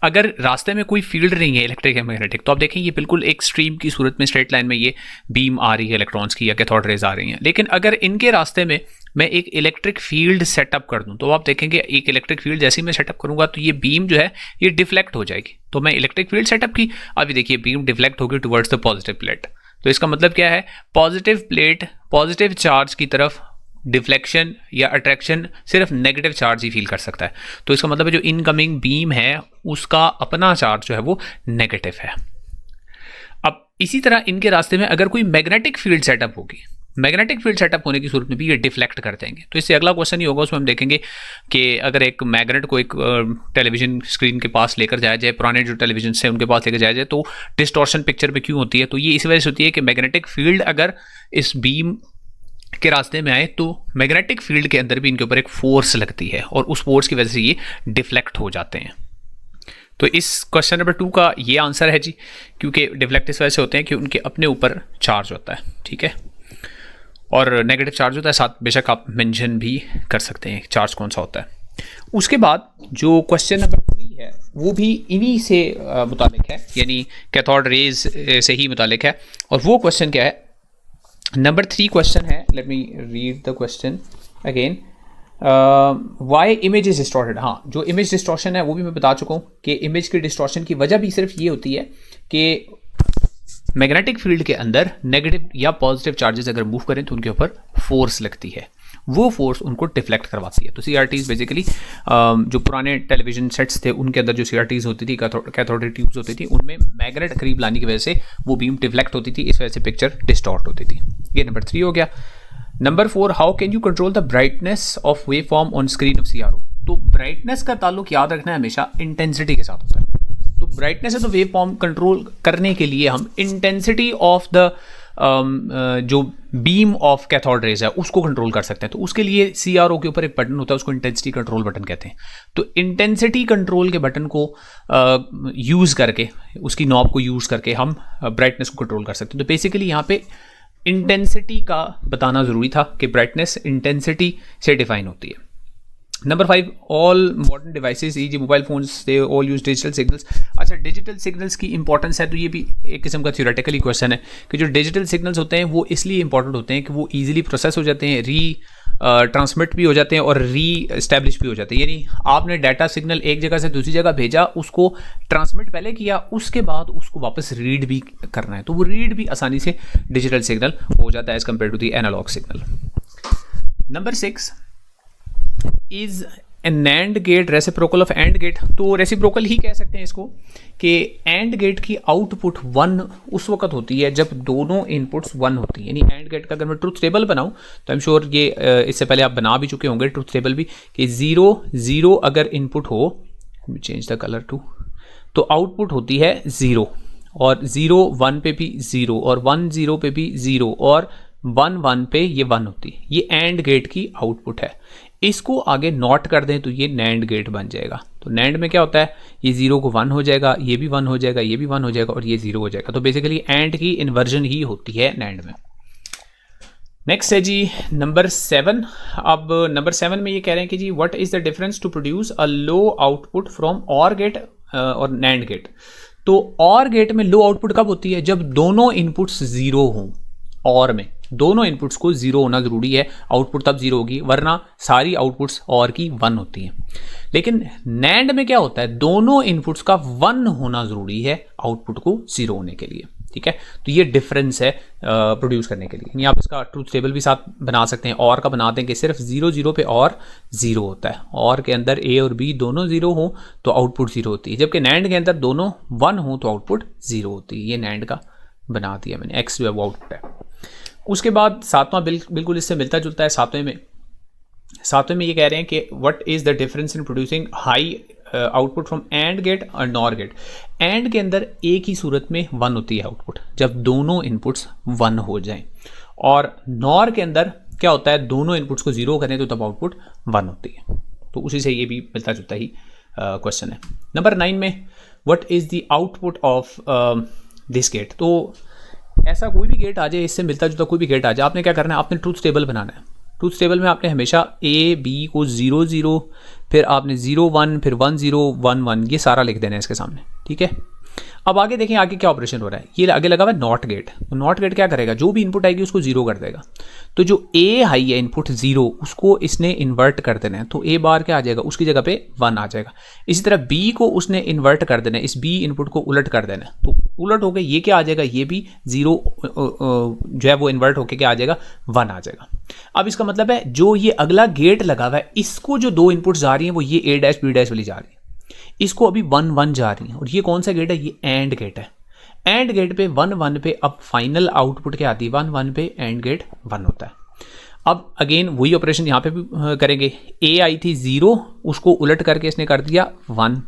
अगर रास्ते में कोई फील्ड नहीं है इलेक्ट्रिक या मैग्नेटिक, तो आप देखें ये बिल्कुल एक स्ट्रीम की सूरत में स्ट्रेट लाइन में ये बीम आ रही है इलेक्ट्रॉन्स की या कैथोड रेज आ रही हैं। लेकिन अगर इनके रास्ते में मैं एक इलेक्ट्रिक फील्ड सेटअप कर दूं, तो आप देखेंगे एक इलेक्ट्रिक फील्ड जैसे ही मैं सेटअप करूंगा तो ये बीम जो है ये डिफ्लेक्ट हो जाएगी। तो मैं इलेक्ट्रिक फील्ड सेटअप की, अभी देखिए बीम डिफ्लेक्ट होगी टुवर्ड्स द पॉजिटिव प्लेट। तो इसका मतलब क्या है, पॉजिटिव प्लेट पॉजिटिव चार्ज की तरफ डिफ्लेक्शन या अट्रैक्शन सिर्फ नेगेटिव चार्ज ही फील कर सकता है। तो इसका मतलब है जो इनकमिंग बीम है उसका अपना चार्ज जो है वो नेगेटिव है। अब इसी तरह इनके रास्ते में अगर कोई मैग्नेटिक फील्ड सेटअप होगी, मैग्नेटिक फील्ड सेटअप होने की सूरत में भी ये डिफ्लेक्ट कर देंगे। तो इससे अगला क्वेश्चन ही होगा, उसमें हम देखेंगे कि अगर एक मैग्नेट को एक टेलीविजन स्क्रीन के पास लेकर जाया जाए, पुराने जो टेलीविजन से उनके पास लेकर जाया जाए, तो डिस्टॉर्शन पिक्चर पे क्यों होती है? तो ये इस वजह से होती है कि मैग्नेटिक फील्ड अगर इस बीम के रास्ते में आए तो मैग्नेटिक फील्ड के अंदर भी इनके ऊपर एक फोर्स लगती है और उस फोर्स की वजह से ये डिफ्लेक्ट हो जाते हैं। तो इस क्वेश्चन नंबर 2 का ये आंसर है जी, क्योंकि डिफ्लेक्ट इस वजह से होते हैं कि उनके अपने ऊपर चार्ज होता है, ठीक है, और नेगेटिव चार्ज होता है साथ। बेशक आप मेंशन भी कर सकते हैं चार्ज कौन सा होता है। उसके बाद जो क्वेश्चन नंबर 3 है वो भी इन्हीं से मुतालिक है, यानी कैथोड रेज से ही मुतालिक है। और वो क्वेश्चन क्या है, नंबर 3 क्वेश्चन है, let me read the question again. Why image is distorted. हाँ, जो इमेज डिस्टॉर्शन है वो भी मैं बता चुका हूँ कि इमेज की डिस्टॉर्शन की वजह भी सिर्फ ये होती है कि मैग्नेटिक फील्ड के अंदर नेगेटिव या पॉजिटिव चार्जेस अगर मूव करें तो उनके ऊपर फोर्स लगती है, वो फोर्स उनको डिफ्लेक्ट करवाती है। तो CRTs बेसिकली जो पुराने टेलीविजन सेट्स थे उनके अंदर जो CRTs होती थी, कैथोडिक ट्यूब्स होती थी, उनमें मैग्नेट करीब लाने की वजह से वो बीम डिफ्लेक्ट होती थी, इस वजह से पिक्चर डिस्टॉर्ट होती थी। ये नंबर 3 हो गया। Number 4, how can you control the brightness of wave form on screen of CRO। तो ब्राइटनेस का ताल्लुक याद रखना है हमेशा इंटेंसिटी के साथ होता है। तो ब्राइटनेस है तो वेव फॉर्म कंट्रोल करने के लिए हम इंटेंसिटी ऑफ द जो बीम ऑफ कैथोड रेज है उसको कंट्रोल कर सकते हैं। तो उसके लिए CRO के ऊपर एक बटन होता है, उसको इंटेंसिटी कंट्रोल बटन कहते हैं। तो इंटेंसिटी कंट्रोल के बटन को यूज़ करके, उसकी नॉब को यूज़ करके हम ब्राइटनेस को कंट्रोल कर सकते हैं। तो बेसिकली यहाँ पे इंटेंसिटी का बताना ज़रूरी था कि ब्राइटनेस इंटेंसिटी से डिफाइन होती है। Number 5, all modern devices E G. Mobile phones they all use digital signals. अच्छा, डिजिटल सिग्नल्स की इंपॉर्टेंस है, तो ये भी एक किस्म का थ्योरेटिकली क्वेश्चन है कि जो डिजिटल सिग्नल्स होते हैं वो इसलिए इंपॉर्टेंट होते हैं कि वो ईजिली प्रोसेस हो जाते हैं, ट्रांसमिट भी हो जाते हैं और री एस्टेब्लिश भी हो जाते हैं। यानी आपने डाटा सिग्नल एक जगह से दूसरी जगह भेजा, उसको ट्रांसमिट पहले किया, उसके बाद उसको वापस रीड भी करना है, तो वो रीड भी आसानी से डिजिटल सिग्नल हो जाता है as compare to the analogue signal. Number 6, is a NAND gate reciprocal of AND gate. तो रेसिप्रोकल ही कह सकते हैं इसको कि एंड गेट की आउटपुट 1 उस वक्त होती है जब दोनों इनपुट्स 1 होती है। यानी एंड गेट का अगर मैं ट्रुथ टेबल बनाऊं तो आई एम श्योर ये इससे पहले आप बना भी चुके होंगे ट्रुथ टेबल भी, कि 0 0 अगर इनपुट हो, चेंज द कलर टू, तो आउटपुट होती है 0, और 0 1 पे भी 0, और 1 0 पे भी 0, और 1 1 पे ये 1 होती है। ये एंड गेट की आउटपुट है। इसको आगे नॉट कर दें तो ये नैंड गेट बन जाएगा। तो नैंड में क्या होता है, ये 0 को 1 हो जाएगा, ये भी 1 हो जाएगा, ये भी 1 हो जाएगा, और ये 0 हो जाएगा। तो बेसिकली एंड की इन्वर्जन ही होती है नैंड में। नेक्स्ट है जी नंबर 7। अब नंबर 7 में ये कह रहे हैं कि जी what is the difference to produce a low output from OR gate और नैंड गेट। तो और गेट में लो आउटपुट कब होती है, जब दोनों इनपुट्स 0 हों। और में दोनों इनपुट्स को 0 होना जरूरी है, आउटपुट तब 0 होगी, वरना सारी आउटपुट्स और की 1 होती हैं। लेकिन नैंड में क्या होता है, दोनों इनपुट्स का 1 होना जरूरी है आउटपुट को 0 होने के लिए। ठीक है, तो ये डिफरेंस है प्रोड्यूस करने के लिए। आप इसका ट्रूथ टेबल भी साथ बना सकते हैं। और का बना देंगे, सिर्फ 0 0 पे और 0 होता है, और के अंदर ए और बी दोनों 0 हो तो आउटपुट 0 होती है, जबकि नैंड के अंदर दोनों 1 हो तो आउटपुट 0 होती है। ये नैंड का बना दिया मैंने, एक्स जो है वो आउटपुट है। उसके बाद 7वां बिल्कुल इससे मिलता जुलता है। 7वें में ये कह रहे हैं कि what is the difference in producing high output from AND gate और नॉर गेट। एंड के अंदर एक ही सूरत में 1 होती है आउटपुट, जब दोनों इनपुट्स 1 हो जाएं, और नॉर के अंदर क्या होता है, दोनों इनपुट्स को 0 करें तो तब आउटपुट 1 होती है। तो उसी से ये भी मिलता जुलता ही क्वेश्चन है। नंबर 9 में what is the output of this gate. तो ऐसा कोई भी गेट आ जाए, इससे मिलता जुलता कोई भी गेट आ जाए, आपने क्या करना है, आपने ट्रूथ टेबल बनाना है। ट्रूथ टेबल में आपने हमेशा ए बी को 0 0, फिर आपने 0 1, फिर 1 0 1 1, ये सारा लिख देना है इसके सामने। ठीक है, अब आगे देखें आगे क्या ऑपरेशन हो रहा है, ये आगे लगा हुआ है नॉट गेट। नॉट गेट क्या करेगा, जो भी इनपुट आएगी उसको जीरो कर देगा। तो जो ए हाई है इनपुट जीरो, उसको इसने इन्वर्ट कर देना है, तो ए बार क्या आ जाएगा, उसकी जगह पे 1 आ जाएगा। इसी तरह बी को उसने इन्वर्ट कर देना है, इस बी इनपुट को उलट कर देना है, तो उलट हो गए, ये क्या आ जाएगा, ये भी जीरो जो है वो इन्वर्ट होकर क्या आ जाएगा, 1 आ जाएगा। अब इसका मतलब है जो ये अगला गेट लगा हुआ है, इसको जो 2 इनपुट्स जा रही हैं वो ये ए डैश बी डैश वाली जा रही है, इसको अभी 1 1 जा रही है। और ये कौन सा गेट है, ये एंड गेट है। एंड गेट पे 1 1 पे अब फाइनल आउटपुट क्या आती है, 1 1 पे एंड गेट 1 होता है। अब अगेन वही ऑपरेशन यहाँ पे भी करेंगे। ए आई थी 0, उसको उलट करके इसने कर दिया 1।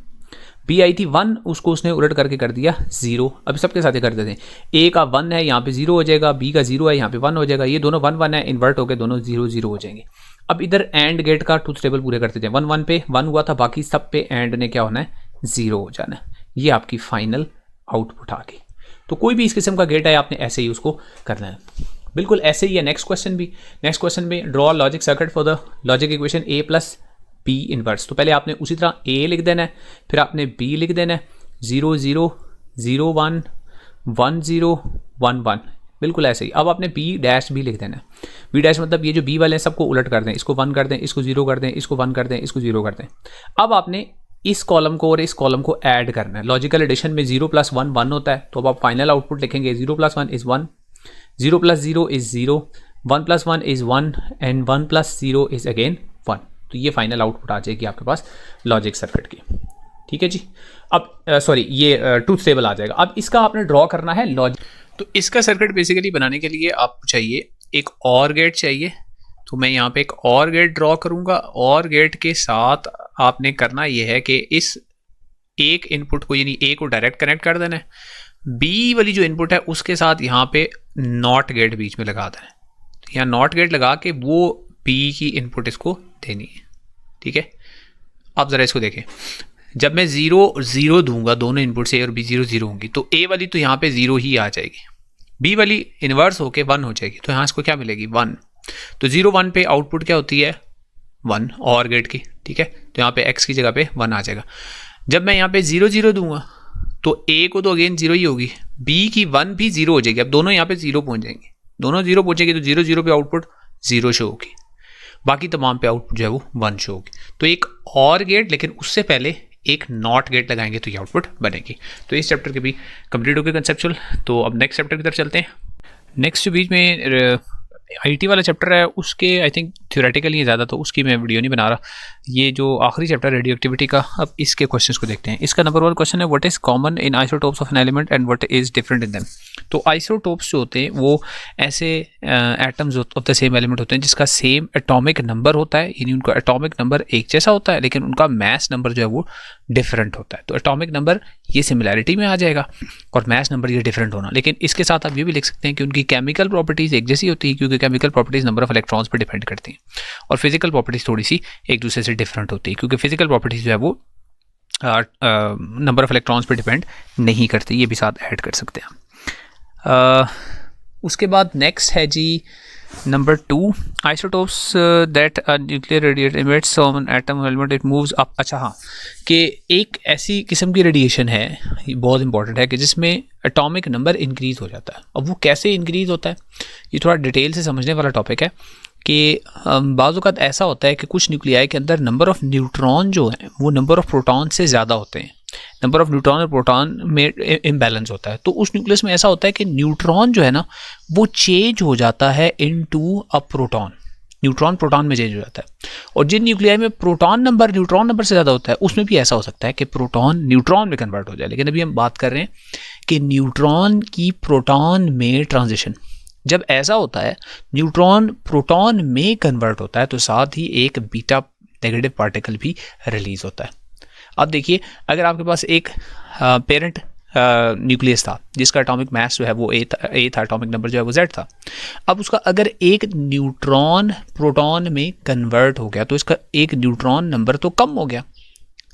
बी आई थी 1, उसको उसने उलट करके कर दिया 0। अब सबके साथ ही कर देते हैं, ए का 1 है यहाँ पे 0 हो जाएगा, बी का 0 है यहाँ पे 1 हो जाएगा, ये दोनों 1 1 है, इन्वर्ट होकर दोनों 0 0 हो जाएंगे। अब इधर एंड गेट का ट्रूथ टेबल पूरे करते जाए। 1 1 पे 1 हुआ था, बाकी सब पे एंड ने क्या होना है, 0 हो जाना है। ये आपकी फाइनल आउटपुट आ गई। तो कोई भी इस किस्म का गेट है, आपने ऐसे ही उसको करना है, बिल्कुल ऐसे ही है। नेक्स्ट क्वेश्चन भी, नेक्स्ट क्वेश्चन में draw logic circuit for the logic equation A plus B inverse. तो पहले आपने उसी तरह ए लिख देना है, फिर आपने बी लिख देना है, 0 0 0 1 1 0 1 1, बिल्कुल ऐसे ही। अब आपने बी डैश भी लिख देना है। बी डैश मतलब ये जो बी वाले हैं सबको उलट कर दें, इसको 1 कर दें, इसको 0 कर दें, इसको 1 कर दें, इसको 0 कर दें। अब आपने इस कॉलम को और इस कॉलम को ऐड करना है। लॉजिकल एडिशन में 0 + 1 1 होता है, तो अब आप फाइनल आउटपुट लिखेंगे 0 + 1 = 1, 0 + 0 = 0, 1 + 1 = 1 एंड 1 + 0 = अगेन 1। तो ये फाइनल आउटपुट आ जाएगी आपके पास लॉजिक सर्किट की। ठीक है जी। अब सॉरी ये ट्रूथ टेबल आ जाएगा। अब इसका आपने ड्रॉ करना है लॉजिक। तो इसका सर्किट बेसिकली बनाने के लिए आपको चाहिए एक और गेट चाहिए। तो मैं यहाँ पे एक और गेट ड्रॉ करूँगा। और गेट के साथ आपने करना यह है कि इस एक इनपुट को यानी ए को डायरेक्ट कनेक्ट कर देना है, बी वाली जो इनपुट है उसके साथ यहाँ पे नॉट गेट बीच में लगा देना है। तो यहाँ नॉट गेट लगा के वो बी की इनपुट इसको देनी है। ठीक है, अब ज़रा इसको देखें। जब मैं 0 0 दूंगा दोनों इनपुट से, और बी 0 0 होंगी, तो ए वाली तो यहाँ पे 0 ही आ जाएगी, बी वाली इन्वर्स होके 1 हो जाएगी, तो यहाँ इसको क्या मिलेगी 1। तो 0 1 पे आउटपुट क्या होती है 1 और गेट की। ठीक है, तो यहाँ पे x की जगह पे 1 आ जाएगा। जब मैं यहाँ पे 0 0 दूंगा तो a को तो अगेन 0 ही होगी, b की 1 भी 0 हो जाएगी। अब दोनों यहाँ पे 0 पहुँच जाएंगे, दोनों 0 पहुँचेंगे, तो 0 0 पे आउटपुट 0 शो होगी, बाकी तमाम पे आउटपुट जो है वो 1 शो होगी। तो एक और गेट, लेकिन उससे पहले एक नॉट गेट लगाएंगे तो ये आउटपुट बनेगी। तो इस चैप्टर के भी कंप्लीट हो गए कंसेप्चुअल। तो अब नेक्स्ट चैप्टर की तरफ चलते हैं। नेक्स्ट बीच में आईटी वाला चैप्टर है, उसके आई थिंक थ्योरेटिकल ही ज़्यादा, तो उसकी मैं वीडियो नहीं बना रहा। ये जो आखिरी चैप्टर रेडियो एक्टिविटी का, अब इसके क्वेश्चंस को देखते हैं। इसका नंबर 1 क्वेश्चन है, what is common in isotopes of an element and what is different in them. तो आइसोटोप्स जो होते हैं वो ऐसे atoms of the same element होते हैं जिसका सेम एटॉमिक नंबर होता है, यानी उनका एटॉमिक नंबर एक जैसा होता है, लेकिन उनका मास नंबर जो है वो डिफरेंट होता है। तो एटॉमिक नंबर ये सिमिलैरिटी में आ जाएगा और मास नंबर ये डिफरेंट होना। लेकिन इसके साथ आप ये भी लिख सकते हैं कि उनकी केमिकल प्रॉपर्टीज़ एक जैसी होती है, क्योंकि chemical properties number of electrons पर डिपेंड करती हैं, और फिजिकल प्रॉपर्टीज़ थोड़ी सी एक दूसरे से डिफरेंट होती है, क्योंकि फिजिकल प्रॉपर्टीज़ जो है वो नंबर ऑफ इलेक्ट्रॉन्स पर डिपेंड नहीं करती। ये भी साथ ऐड कर सकते हैं। उसके बाद नेक्स्ट है जी number 2, isotopes that nuclear radiate emits on atom element it moves up. अच्छा हाँ, कि एक ऐसी किस्म की रेडिएशन है, ये बहुत इंपॉर्टेंट है, कि जिसमें एटॉमिक नंबर इंक्रीज़ हो जाता है। अब वो कैसे इंक्रीज़ होता है, ये थोड़ा डिटेल से समझने वाला टॉपिक है। कि बाज़ औक़ात ऐसा होता है कि कुछ न्यूक्लियाई के अंदर नंबर ऑफ़ न्यूट्रॉन जो है वो नंबर ऑफ़ प्रोटॉन से ज़्यादा होते हैं। नंबर ऑफ़ न्यूट्रॉन और प्रोटॉन में इम्बैलेंस होता है, तो उस न्यूक्लियस में ऐसा होता है कि न्यूट्रॉन जो है ना वो चेंज हो जाता है into a proton. Neutron proton में चेंज हो जाता है। और जिन न्यूक्लियाई में प्रोटॉन नंबर न्यूट्रॉन नंबर से ज़्यादा होता है, उसमें भी ऐसा हो सकता है कि प्रोटॉन न्यूट्रॉन में कन्वर्ट हो जाए। लेकिन अभी हम बात कर रहे हैं कि न्यूट्रॉन की प्रोटॉन में ट्रांजिशन, जब ऐसा होता है न्यूट्रॉन प्रोटॉन में कन्वर्ट होता है, तो साथ ही एक बीटा नेगेटिव पार्टिकल भी रिलीज होता है। अब देखिए, अगर आपके पास एक पेरेंट न्यूक्लियस था जिसका एटॉमिक मास जो है वो ए था, एटॉमिक नंबर जो है वो Z था। अब उसका अगर एक न्यूट्रॉन प्रोटॉन में कन्वर्ट हो गया तो इसका एक न्यूट्रॉन नंबर तो कम हो गया,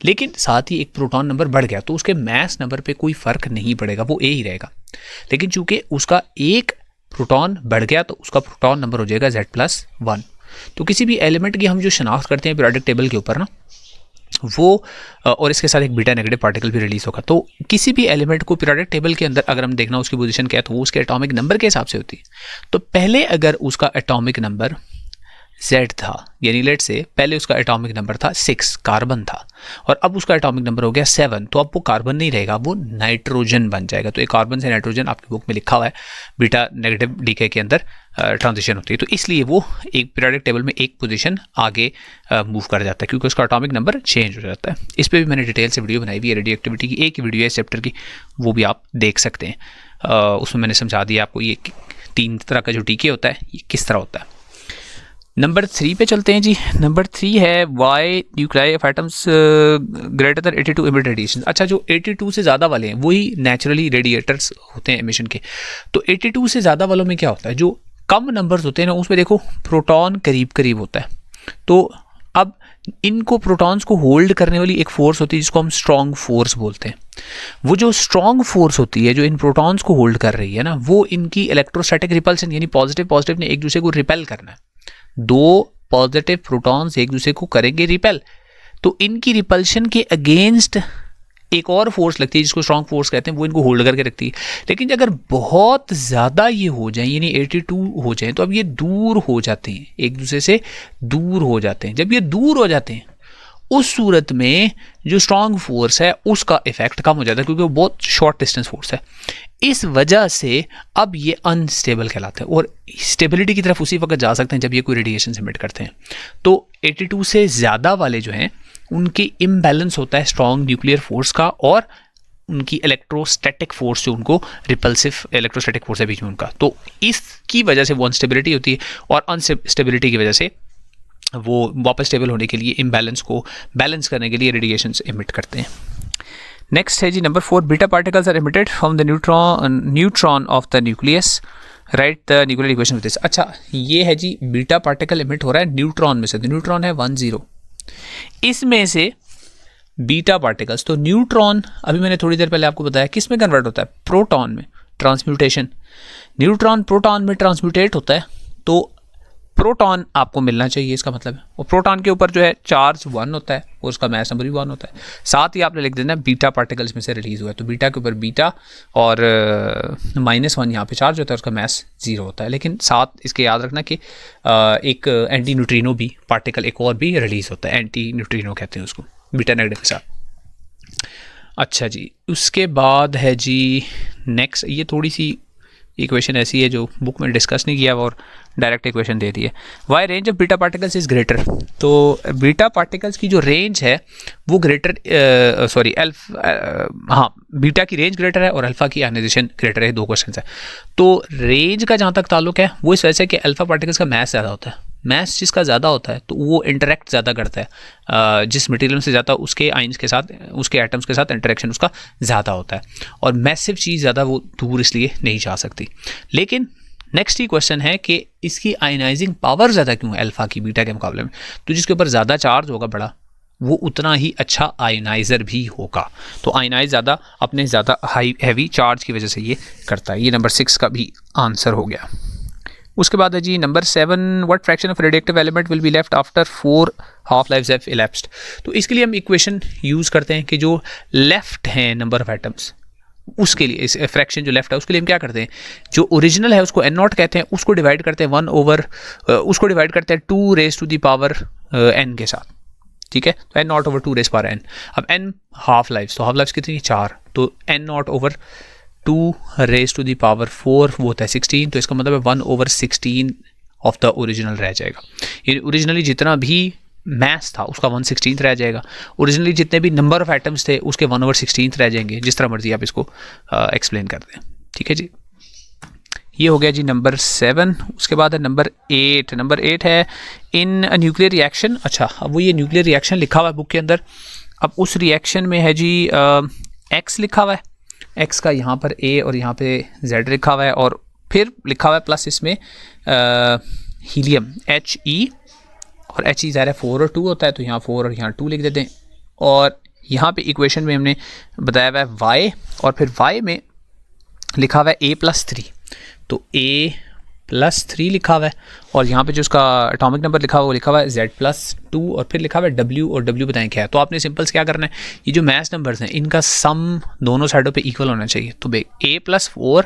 लेकिन साथ ही एक प्रोटॉन नंबर बढ़ गया, तो उसके मास नंबर पे कोई फ़र्क नहीं पड़ेगा, वो ए ही रहेगा। लेकिन चूंकि उसका एक प्रोटॉन बढ़ गया तो उसका प्रोटॉन नंबर हो जाएगा Z+1। तो किसी भी एलिमेंट की हम जो शनाख्त करते हैं पीरियोडिक टेबल के ऊपर ना, वो और इसके साथ एक बीटा नेगेटिव पार्टिकल भी रिलीज होगा। तो किसी भी एलिमेंट को पीरियोडिक टेबल के अंदर अगर हम देखना उसकी पोजीशन क्या है तो वो उसके एटॉमिक नंबर के हिसाब से होती है। तो पहले अगर उसका एटॉमिक नंबर Z था, यानी लेट से पहले उसका एटॉमिक नंबर था 6, कार्बन था, और अब उसका एटॉमिक नंबर हो गया 7, तो अब वो कार्बन नहीं रहेगा, वो नाइट्रोजन बन जाएगा। तो एक कार्बन से नाइट्रोजन आपकी बुक में लिखा हुआ है, बीटा नेगेटिव डीके के अंदर ट्रांजिशन होती है, तो इसलिए वो एक पीरियोडिक टेबल में एक पोजीशन आगे मूव कर जाता है क्योंकि उसका एटॉमिक नंबर चेंज हो जाता है। इस पर भी मैंने डिटेल से वीडियो बनाई हुई है, रेडियो एक्टिविटी की एक वीडियो है चैप्टर की, वो भी आप देख सकते हैं। उसमें मैंने समझा दिया आपको ये 3 तरह का जो डीके होता है ये किस तरह होता है। नंबर 3 पे चलते हैं जी। नंबर 3 है why nuclei of atoms greater than 82 emit radiation. अच्छा, जो 82 से ज़्यादा वाले हैं वही नेचुरली रेडिएटर्स होते हैं एमिशन के। तो 82 से ज़्यादा वालों में क्या होता है, जो कम नंबर्स होते हैं ना उसमें देखो प्रोटॉन करीब करीब होता है। तो अब इनको प्रोटॉन्स को होल्ड करने वाली एक फोर्स होती है जिसको हम स्ट्रॉन्ग फोर्स बोलते हैं। वो जो स्ट्रॉन्ग फोर्स होती है जो इन प्रोटॉन्स को होल्ड कर रही है ना, वो इनकी इलेक्ट्रोस्टैटिक रिपल्सन, यानी पॉजिटिव ने एक दूसरे को रिपेल करना है। 2 पॉजिटिव प्रोटॉन्स एक दूसरे को करेंगे रिपेल, तो इनकी रिपल्शन के अगेंस्ट एक और फोर्स लगती है जिसको स्ट्रॉन्ग फोर्स कहते हैं, वो इनको होल्ड करके रखती है। लेकिन अगर बहुत ज़्यादा ये हो जाए, यानी 82 हो जाए, तो अब ये दूर हो जाते हैं, एक दूसरे से दूर हो जाते हैं। जब ये दूर हो जाते हैं उस सूरत में जो स्ट्रॉन्ग फोर्स है उसका इफेक्ट कम हो जाता है क्योंकि वो बहुत शॉर्ट डिस्टेंस फोर्स है। इस वजह से अब ये अनस्टेबल कहलाते हैं और स्टेबिलिटी की तरफ उसी वक्त जा सकते हैं जब ये कोई रेडिएशन एमिट करते हैं। तो 82 से ज़्यादा वाले जो हैं उनकी इम्बैलेंस होता है स्ट्रॉन्ग न्यूक्लियर फोर्स का और उनकी इलेक्ट्रोस्टैटिक फोर्स जो उनको रिपल्सिव इलेक्ट्रोस्टैटिक फोर्स है बीच में उनका, तो इसकी वजह से वो अनस्टेबिलिटी होती है और अनस्टेबिलिटी की वजह से वो वापस स्टेबल होने के लिए इम्बैलेंस को बैलेंस करने के लिए रेडिएशंस एमिट करते हैं। नेक्स्ट है जी number 4, beta particles are emitted from the neutron of the nucleus, write the nuclear equation with this. अच्छा, ये है जी बीटा पार्टिकल एमिट हो रहा है न्यूट्रॉन में से, तो न्यूट्रॉन है 1 0, इसमें से बीटा पार्टिकल्स, तो न्यूट्रॉन अभी मैंने थोड़ी देर पहले आपको बताया किस में कन्वर्ट होता है, प्रोटॉन में, ट्रांसम्यूटेशन। न्यूट्रॉन प्रोटॉन में ट्रांसम्यूटेट होता है, तो प्रोटॉन आपको मिलना चाहिए, इसका मतलब है। और प्रोटॉन के ऊपर जो है चार्ज 1 होता है और उसका मास नंबर भी 1 होता है। साथ ही आपने लिख देना बीटा पार्टिकल्स में से रिलीज हुआ है, तो बीटा के ऊपर बीटा और -1 यहाँ पे चार्ज होता है, उसका मास 0 होता है। लेकिन साथ इसके याद रखना कि एक एंटी न्यूट्रिनो भी पार्टिकल एक और भी रिलीज होता है, एंटी न्यूट्रिनो कहते हैं उसको, बीटा नेगेटिव के साथ। अच्छा जी, उसके बाद है जी नेक्स्ट, ये थोड़ी सी इक्वेशन ऐसी है जो बुक में डिस्कस नहीं किया और डायरेक्ट इक्वेशन दे दी है। Why range of beta particles is greater, तो बीटा पार्टिकल्स की जो रेंज है वो ग्रेटर, बीटा की रेंज ग्रेटर है और अल्फा की आयनाइजेशन ग्रेटर है। 2 क्वेश्चन है। तो रेंज का जहाँ तक ताल्लुक है वो इस वजह से कि अल्फा पार्टिकल्स का मास ज़्यादा होता है, मास जिसका ज़्यादा होता है तो वो इंटरेक्ट ज़्यादा करता है, जिस मटेरियल से ज़्यादा उसके आइंस के साथ, उसके एटम्स के साथ इंटरेक्शन उसका ज़्यादा होता है, और मैसिव चीज़ ज़्यादा वो दूर इसलिए नहीं जा सकती। लेकिन नेक्स्ट ही क्वेश्चन है कि इसकी आयनाइजिंग पावर ज़्यादा क्यों है अल्फा की बीटा के मुकाबले में, तो जिसके ऊपर ज़्यादा चार्ज होगा बड़ा वो उतना ही अच्छा आयनाइज़र भी होगा, तो आयनाइज ज़्यादा अपने ज़्यादा हाई हैवी चार्ज की वजह से ये करता है। ये नंबर 6 का भी आंसर हो गया। उसके बाद है जी number 7, what fraction of radioactive element will be left after 4 half lives have elapsed. तो इसके लिए हम इक्वेशन यूज़ करते हैं कि जो लेफ्ट हैं नंबर ऑफ एटम्स, उसके लिए इस फ्रैक्शन जो लेफ्ट है उसके लिए हम क्या करते हैं, जो ओरिजिनल है उसको n0 कहते हैं, उसको डिवाइड करते हैं 1 ओवर, उसको डिवाइड करते हैं 2 raise to the power n के साथ, ठीक है। तो n0 over 2 raise power n। अब n हाफ लाइव्स, तो हाफ लाइव्स कितनी 4, तो n0 over 2 raise to the power 4 वो होता है 16, तो इसका मतलब है 1 ओवर 16 ऑफ द ओरिजिनल रह जाएगा। यानी ओरिजिनली जितना भी मैथ था उसका 1/16 रह जाएगा, ओरिजिनली जितने भी नंबर ऑफ एटम्स थे उसके 1/16 रह जाएंगे, जिस तरह मर्जी आप इसको एक्सप्लेन कर दें, ठीक है जी। ये हो गया जी नंबर 7। उसके बाद है नंबर 8। नंबर 8 है इन अ न्यूक्लियर रिएक्शन। अच्छा, अब वो ये न्यूक्लियर रिएक्शन लिखा हुआ है बुक के अंदर, अब उस रिएक्शन में है जी एक्स लिखा हुआ है, एक्स का यहाँ पर ए और यहाँ पे जेड लिखा हुआ है, और फिर लिखा हुआ है प्लस इसमें हीलियम He, और He ज़ाहिर है 4 और 2 होता है, तो यहाँ 4 और यहाँ 2 लिख देते हैं। और यहाँ पे इक्वेशन में हमने बताया हुआ है y, और फिर y में लिखा हुआ है a+3, तो a Z+3 लिखा हुआ है, और यहाँ पे जो उसका एटॉमिक नंबर लिखा हुआ है वो लिखा हुआ है Z+2, और फिर लिखा हुआ है W, और W बताएं क्या है। तो आपने सिंपल्स क्या करना है, ये जो मैथ नंबर्स हैं इनका सम दोनों साइडों पे इक्वल होना चाहिए। तो A+4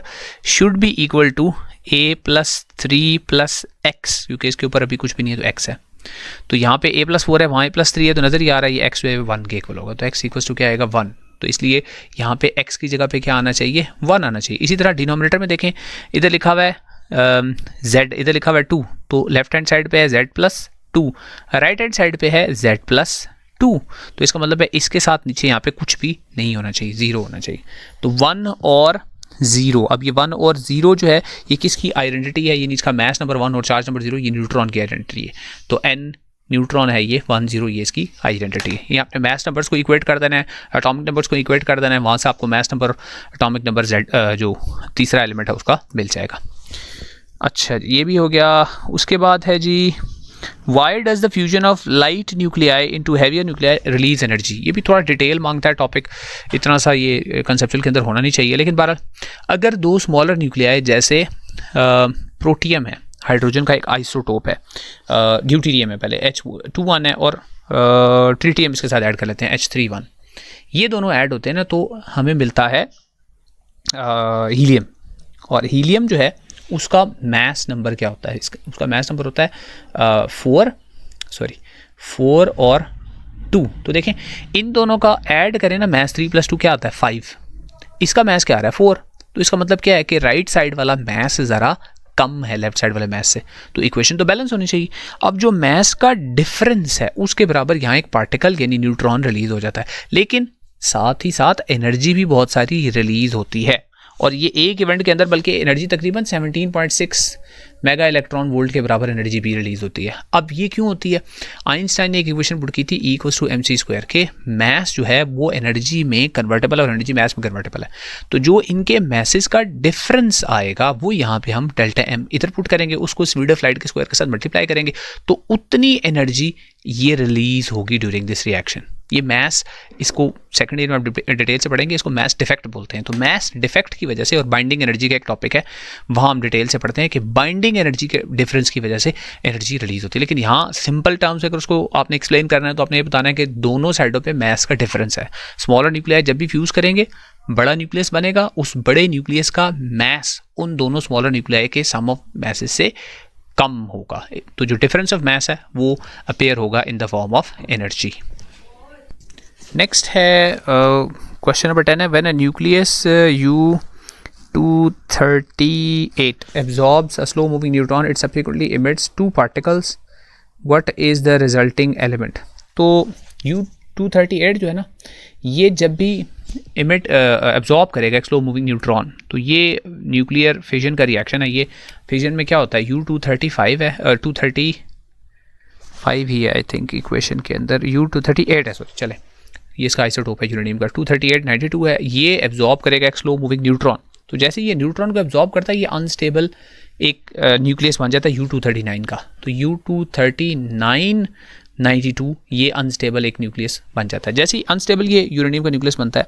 should be equal to A+3 + x, क्योंकि इसके ऊपर अभी कुछ भी नहीं है तो x है। तो यहाँ पे A+4 है, वहाँ A+3 है, तो नज़र ही आ रहा है ये x जो है 1 के इक्वल होगा। तो x इक्वल टू क्या आएगा 1, तो इसलिए यहाँ पे x की जगह पे क्या आना चाहिए 1 आना चाहिए। इसी तरह डिनोमिनेटर में देखें, इधर लिखा हुआ है z, इधर लिखा हुआ है 2, तो लेफ्ट हैंड साइड पे है Z+2, राइट हैंड साइड पे है Z+2, तो इसका मतलब है इसके साथ नीचे यहाँ पे कुछ भी नहीं होना चाहिए, 0 होना चाहिए। तो 1 और 0, अब ये 1 और 0 जो है ये किसकी आइडेंटिटी है, ये इसका मैथ नंबर 1 और चार्ज नंबर 0 ये न्यूट्रॉन की आइडेंटिटी है। तो n न्यूट्रॉन है, ये 1 0 ये इसकी आइडेंटिटी है। ये आपने मैथ नंबर्स को इक्वेट कर देना है, एटॉमिक नंबर्स को इक्वेट कर देना है, वहाँ से आपको math number atomic number Z जो तीसरा एलिमेंट है उसका मिल जाएगा। अच्छा ये भी हो गया। उसके बाद है जी why does the fusion of light nuclei into heavier nuclei release energy. ये भी थोड़ा डिटेल मांगता है टॉपिक, इतना सा ये कंसेप्चुअल के अंदर होना नहीं चाहिए, लेकिन बहरहाल अगर दो स्मॉलर न्यूक्लियाई जैसे प्रोटियम है, हाइड्रोजन का एक आइसोटोप है, ड्यूटीरियम है, पहले H21 है, और ट्रिटियम इसके साथ ऐड कर लेते हैं H31, ये दोनों ऐड होते हैं ना तो हमें मिलता है हीलियम। और हीलियम जो है उसका मैस नंबर क्या होता है, उसका मैस नंबर होता है 4 और 2। तो देखें इन दोनों का ऐड करें ना, मैस 3 + 2 क्या आता है 5, इसका मैस क्या आ रहा है 4, तो इसका मतलब क्या है कि राइट साइड वाला मैस ज़रा कम है लेफ्ट साइड वाले मैस से, तो इक्वेशन तो बैलेंस होनी चाहिए। अब जो मैस का डिफरेंस है उसके बराबर यहाँ एक पार्टिकल यानी न्यूट्रॉन रिलीज हो जाता है, लेकिन साथ ही साथ एनर्जी भी बहुत सारी रिलीज होती है, और ये एक इवेंट के अंदर बल्कि एनर्जी तकरीबन 17.6 मेगा इलेक्ट्रॉन वोल्ट के बराबर एनर्जी भी रिलीज होती है। अब ये क्यों होती है, आइंस्टाइन ने एक इक्वेशन पुट की थी E = mc² के मैस जो है वो एनर्जी में कन्वर्टेबल है और एनर्जी मैस में कन्वर्टेबल है, तो जो इनके मैसेस का डिफरेंस आएगा वो यहाँ पे हम डेल्टा m इधर पुट करेंगे, उसको स्पीड ऑफ लाइट के स्क्वायर के साथ मल्टीप्लाई करेंगे, तो उतनी एनर्जी ये रिलीज होगी ड्यूरिंग दिस रिएक्शन। ये मैस, इसको सेकंड ईयर में डिटेल से पढ़ेंगे, इसको मैस डिफेक्ट बोलते हैं। तो मैस डिफेक्ट की वजह से, और बाइंडिंग एनर्जी का एक टॉपिक है वहाँ हम डिटेल से पढ़ते हैं कि बाइंडिंग एनर्जी के डिफरेंस की वजह से एनर्जी रिलीज होती है। लेकिन यहाँ सिंपल टर्म्स अगर उसको आपने एक्सप्लेन करना है तो आपने ये बताना है कि दोनों साइडों पे मैस का डिफरेंस है। स्मॉलर न्यूक्लियाई जब भी फ्यूज़ करेंगे बड़ा न्यूक्लियस बनेगा, उस बड़े न्यूक्लियस का मैस उन दोनों स्मॉलर न्यूक्लियाई के सम ऑफ मैसेस से कम होगा, तो जो डिफरेंस ऑफ मैस है वो अपेयर होगा in the form of energy. Next है क्वेश्चन नंबर 10 है when a nucleus U-238 absorbs a slow moving neutron it subsequently emits 2 particles, what is the resulting element। तो U-238 जो है ना ये जब भी एब्जॉर्ब करेगा एक स्लो मूविंग न्यूट्रॉन, तो ये न्यूक्लियर फिजन का रिएक्शन है। ये फिजन में क्या होता है U-235 है, 235 ही है आई थिंक इक्वेशन के अंदर, U-238 है सॉरी, चले ये इसका आइसोटोप है यूरेनियम का, 23892 है, ये एब्जॉर्ब करेगा एक स्लो मूविंग न्यूट्रॉन। तो जैसे ये न्यूट्रॉन को एब्जॉर्ब करता है ये अनस्टेबल एक न्यूक्लियस बन जाता है U-239 का, तो U-23992 ये अनस्टेबल एक न्यूक्लियस बन जाता है। जैसे ही अनस्टेबल ये यूरेनियम का न्यूक्लियस बनता है,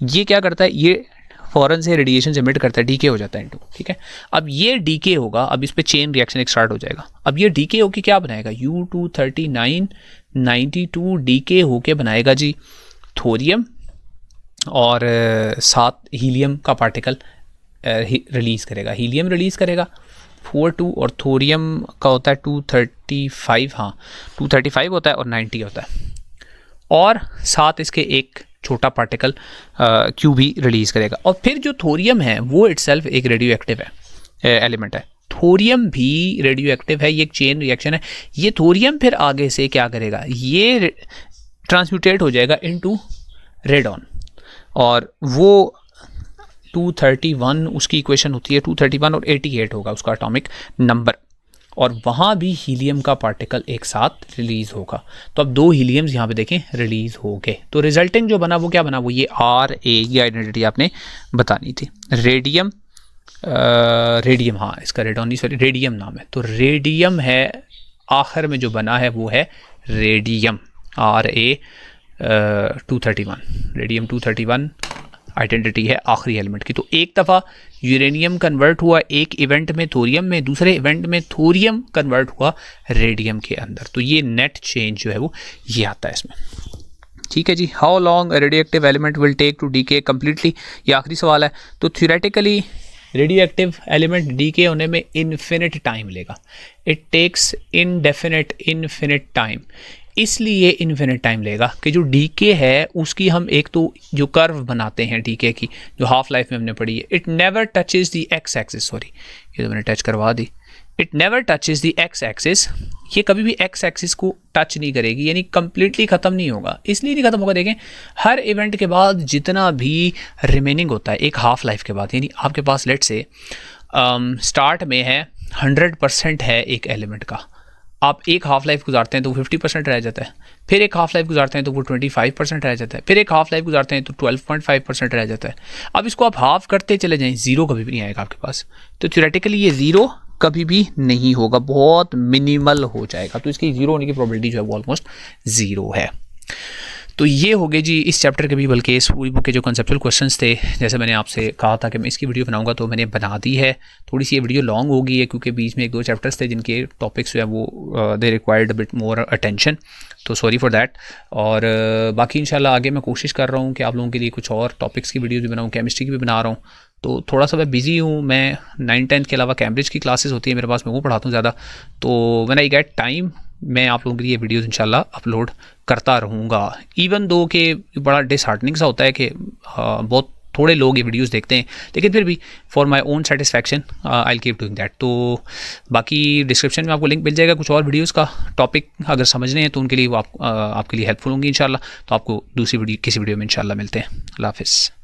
ये क्या करता है, ये फौरन से रेडिएशन एमिट करता है, डीके हो जाता है इनटू, ठीक है। अब ये डीके होगा, अब इस पे चेन रिएक्शन एक स्टार्ट हो जाएगा। अब ये डीके होके क्या बनाएगा, U-23992 डीके होके बनाएगा जी थोरियम, और साथ हीलियम का पार्टिकल रिलीज़ करेगा, हीलियम रिलीज़ करेगा 42, और थोरियम का होता है 235, हाँ 235 होता है और 90 होता है, और साथ इसके एक छोटा पार्टिकल क्यू भी रिलीज़ करेगा। और फिर जो थोरियम है वो इटसेल्फ एक रेडियो एक्टिव है एलिमेंट है, थोरियम भी रेडियो एक्टिव है, ये एक चेन रिएक्शन है। ये थोरियम फिर आगे से क्या करेगा, ये ट्रांसम्यूटेट हो जाएगा इनटू रेडॉन, और वो 231 उसकी इक्वेशन होती है 231 और 88 होगा उसका एटॉमिक नंबर, और वहाँ भी हीलियम का पार्टिकल एक साथ रिलीज होगा। तो अब 2 हीलियम्स यहाँ पे देखें रिलीज हो गए, तो रिजल्टिंग जो बना वो क्या बना, वो ये RA ये आइडेंटिटी आपने बतानी थी। रेडियम रेडियम, हाँ इसका रेडॉन नहीं सॉरी रेडियम नाम है, तो रेडियम है आखिर में जो बना है वो है रेडियम RA 231, रेडियम 231 आइडेंटिटी है आखिरी एलिमेंट की। तो एक दफ़ा यूरेनियम कन्वर्ट हुआ एक इवेंट में थोरियम में, दूसरे इवेंट में थोरियम कन्वर्ट हुआ रेडियम के अंदर। तो ये नेट चेंज जो है वो ये आता है इसमें। ठीक है जी। How long radioactive element will take to decay completely, ये आखिरी सवाल है। तो theoretically radioactive element decay होने में इन्फिनिट टाइम लेगा। It takes infinite time. इसलिए इन्फिनिट टाइम लेगा कि जो डीके है उसकी हम एक तो जो कर्व बनाते हैं डीके की, जो हाफ लाइफ में हमने पढ़ी है, it never touches the x axis. Sorry, ये तो मैंने टच करवा दी। It never touches the x axis, ये कभी भी एक्स एक्सिस को टच नहीं करेगी, यानी कंप्लीटली ख़त्म नहीं होगा। इसलिए नहीं ख़त्म होगा, देखें हर इवेंट के बाद जितना भी रिमेनिंग होता है एक हाफ लाइफ के बाद, यानी आपके पास लेट से स्टार्ट में है 100% है एक एलिमेंट का, आप एक हाफ लाइफ गुजारते हैं तो 50% रह जाता है, फिर एक हाफ लाइफ गुजारते हैं तो वो 25% रह जाता है, फिर एक हाफ लाइफ गुजारते हैं तो 12.5% रह जाता है। अब इसको आप हाफ करते चले जाएं, ज़ीरो कभी भी नहीं आएगा आपके पास। तो थ्योरेटिकली ये ज़ीरो कभी भी नहीं होगा, बहुत मिनिमल हो जाएगा। तो इसकी ज़ीरो होने की प्रोबेबिलिटी जो है वो ऑलमोस्ट ज़ीरो है। तो ये हो गए जी इस चैप्टर के भी, बल्कि इस पूरी बुक के जो कंसेप्चुअल क्वेश्चंस थे, जैसे मैंने आपसे कहा था कि मैं इसकी वीडियो बनाऊंगा तो मैंने बना दी है। थोड़ी सी ये वीडियो लॉन्ग हो गई है क्योंकि बीच में 1-2 चैप्टर्स थे जिनके टॉपिक्स जो है वो they required a bit more attention, तो सॉरी फॉर दैट। और बाकी इंशाल्लाह आगे मैं कोशिश कर रहा हूँ कि आप लोगों के लिए कुछ और टॉपिक्स की वीडियो भी बनाऊँ, केमिस्ट्री की भी बना रहा हूँ। तो थोड़ा सा मैं बिज़ी हूँ, मैं 9-10 के अलावा कैम्ब्रिज की क्लासेस होती है मेरे पास, मैं वो पढ़ाता हूँ ज़्यादा। तो व्हेन आई गेट टाइम मैं आप लोगों के लिए वीडियोज़ इंशाल्लाह अपलोड करता रहूँगा। इवन दो कि बड़ा डिसहार्टनिंग सा होता है कि बहुत थोड़े लोग ये वीडियोस देखते हैं, लेकिन फिर भी for my own satisfaction I will keep doing that. तो बाकी डिस्क्रिप्शन में आपको लिंक मिल जाएगा कुछ और वीडियोस का, टॉपिक अगर समझने हैं तो उनके लिए वो आपके लिए हेल्पफुल होंगी इंशाल्लाह। तो आपको दूसरी वीडियो किसी वीडियो में इंशाल्लाह मिलते हैं। अल्लाह हाफ़िज़।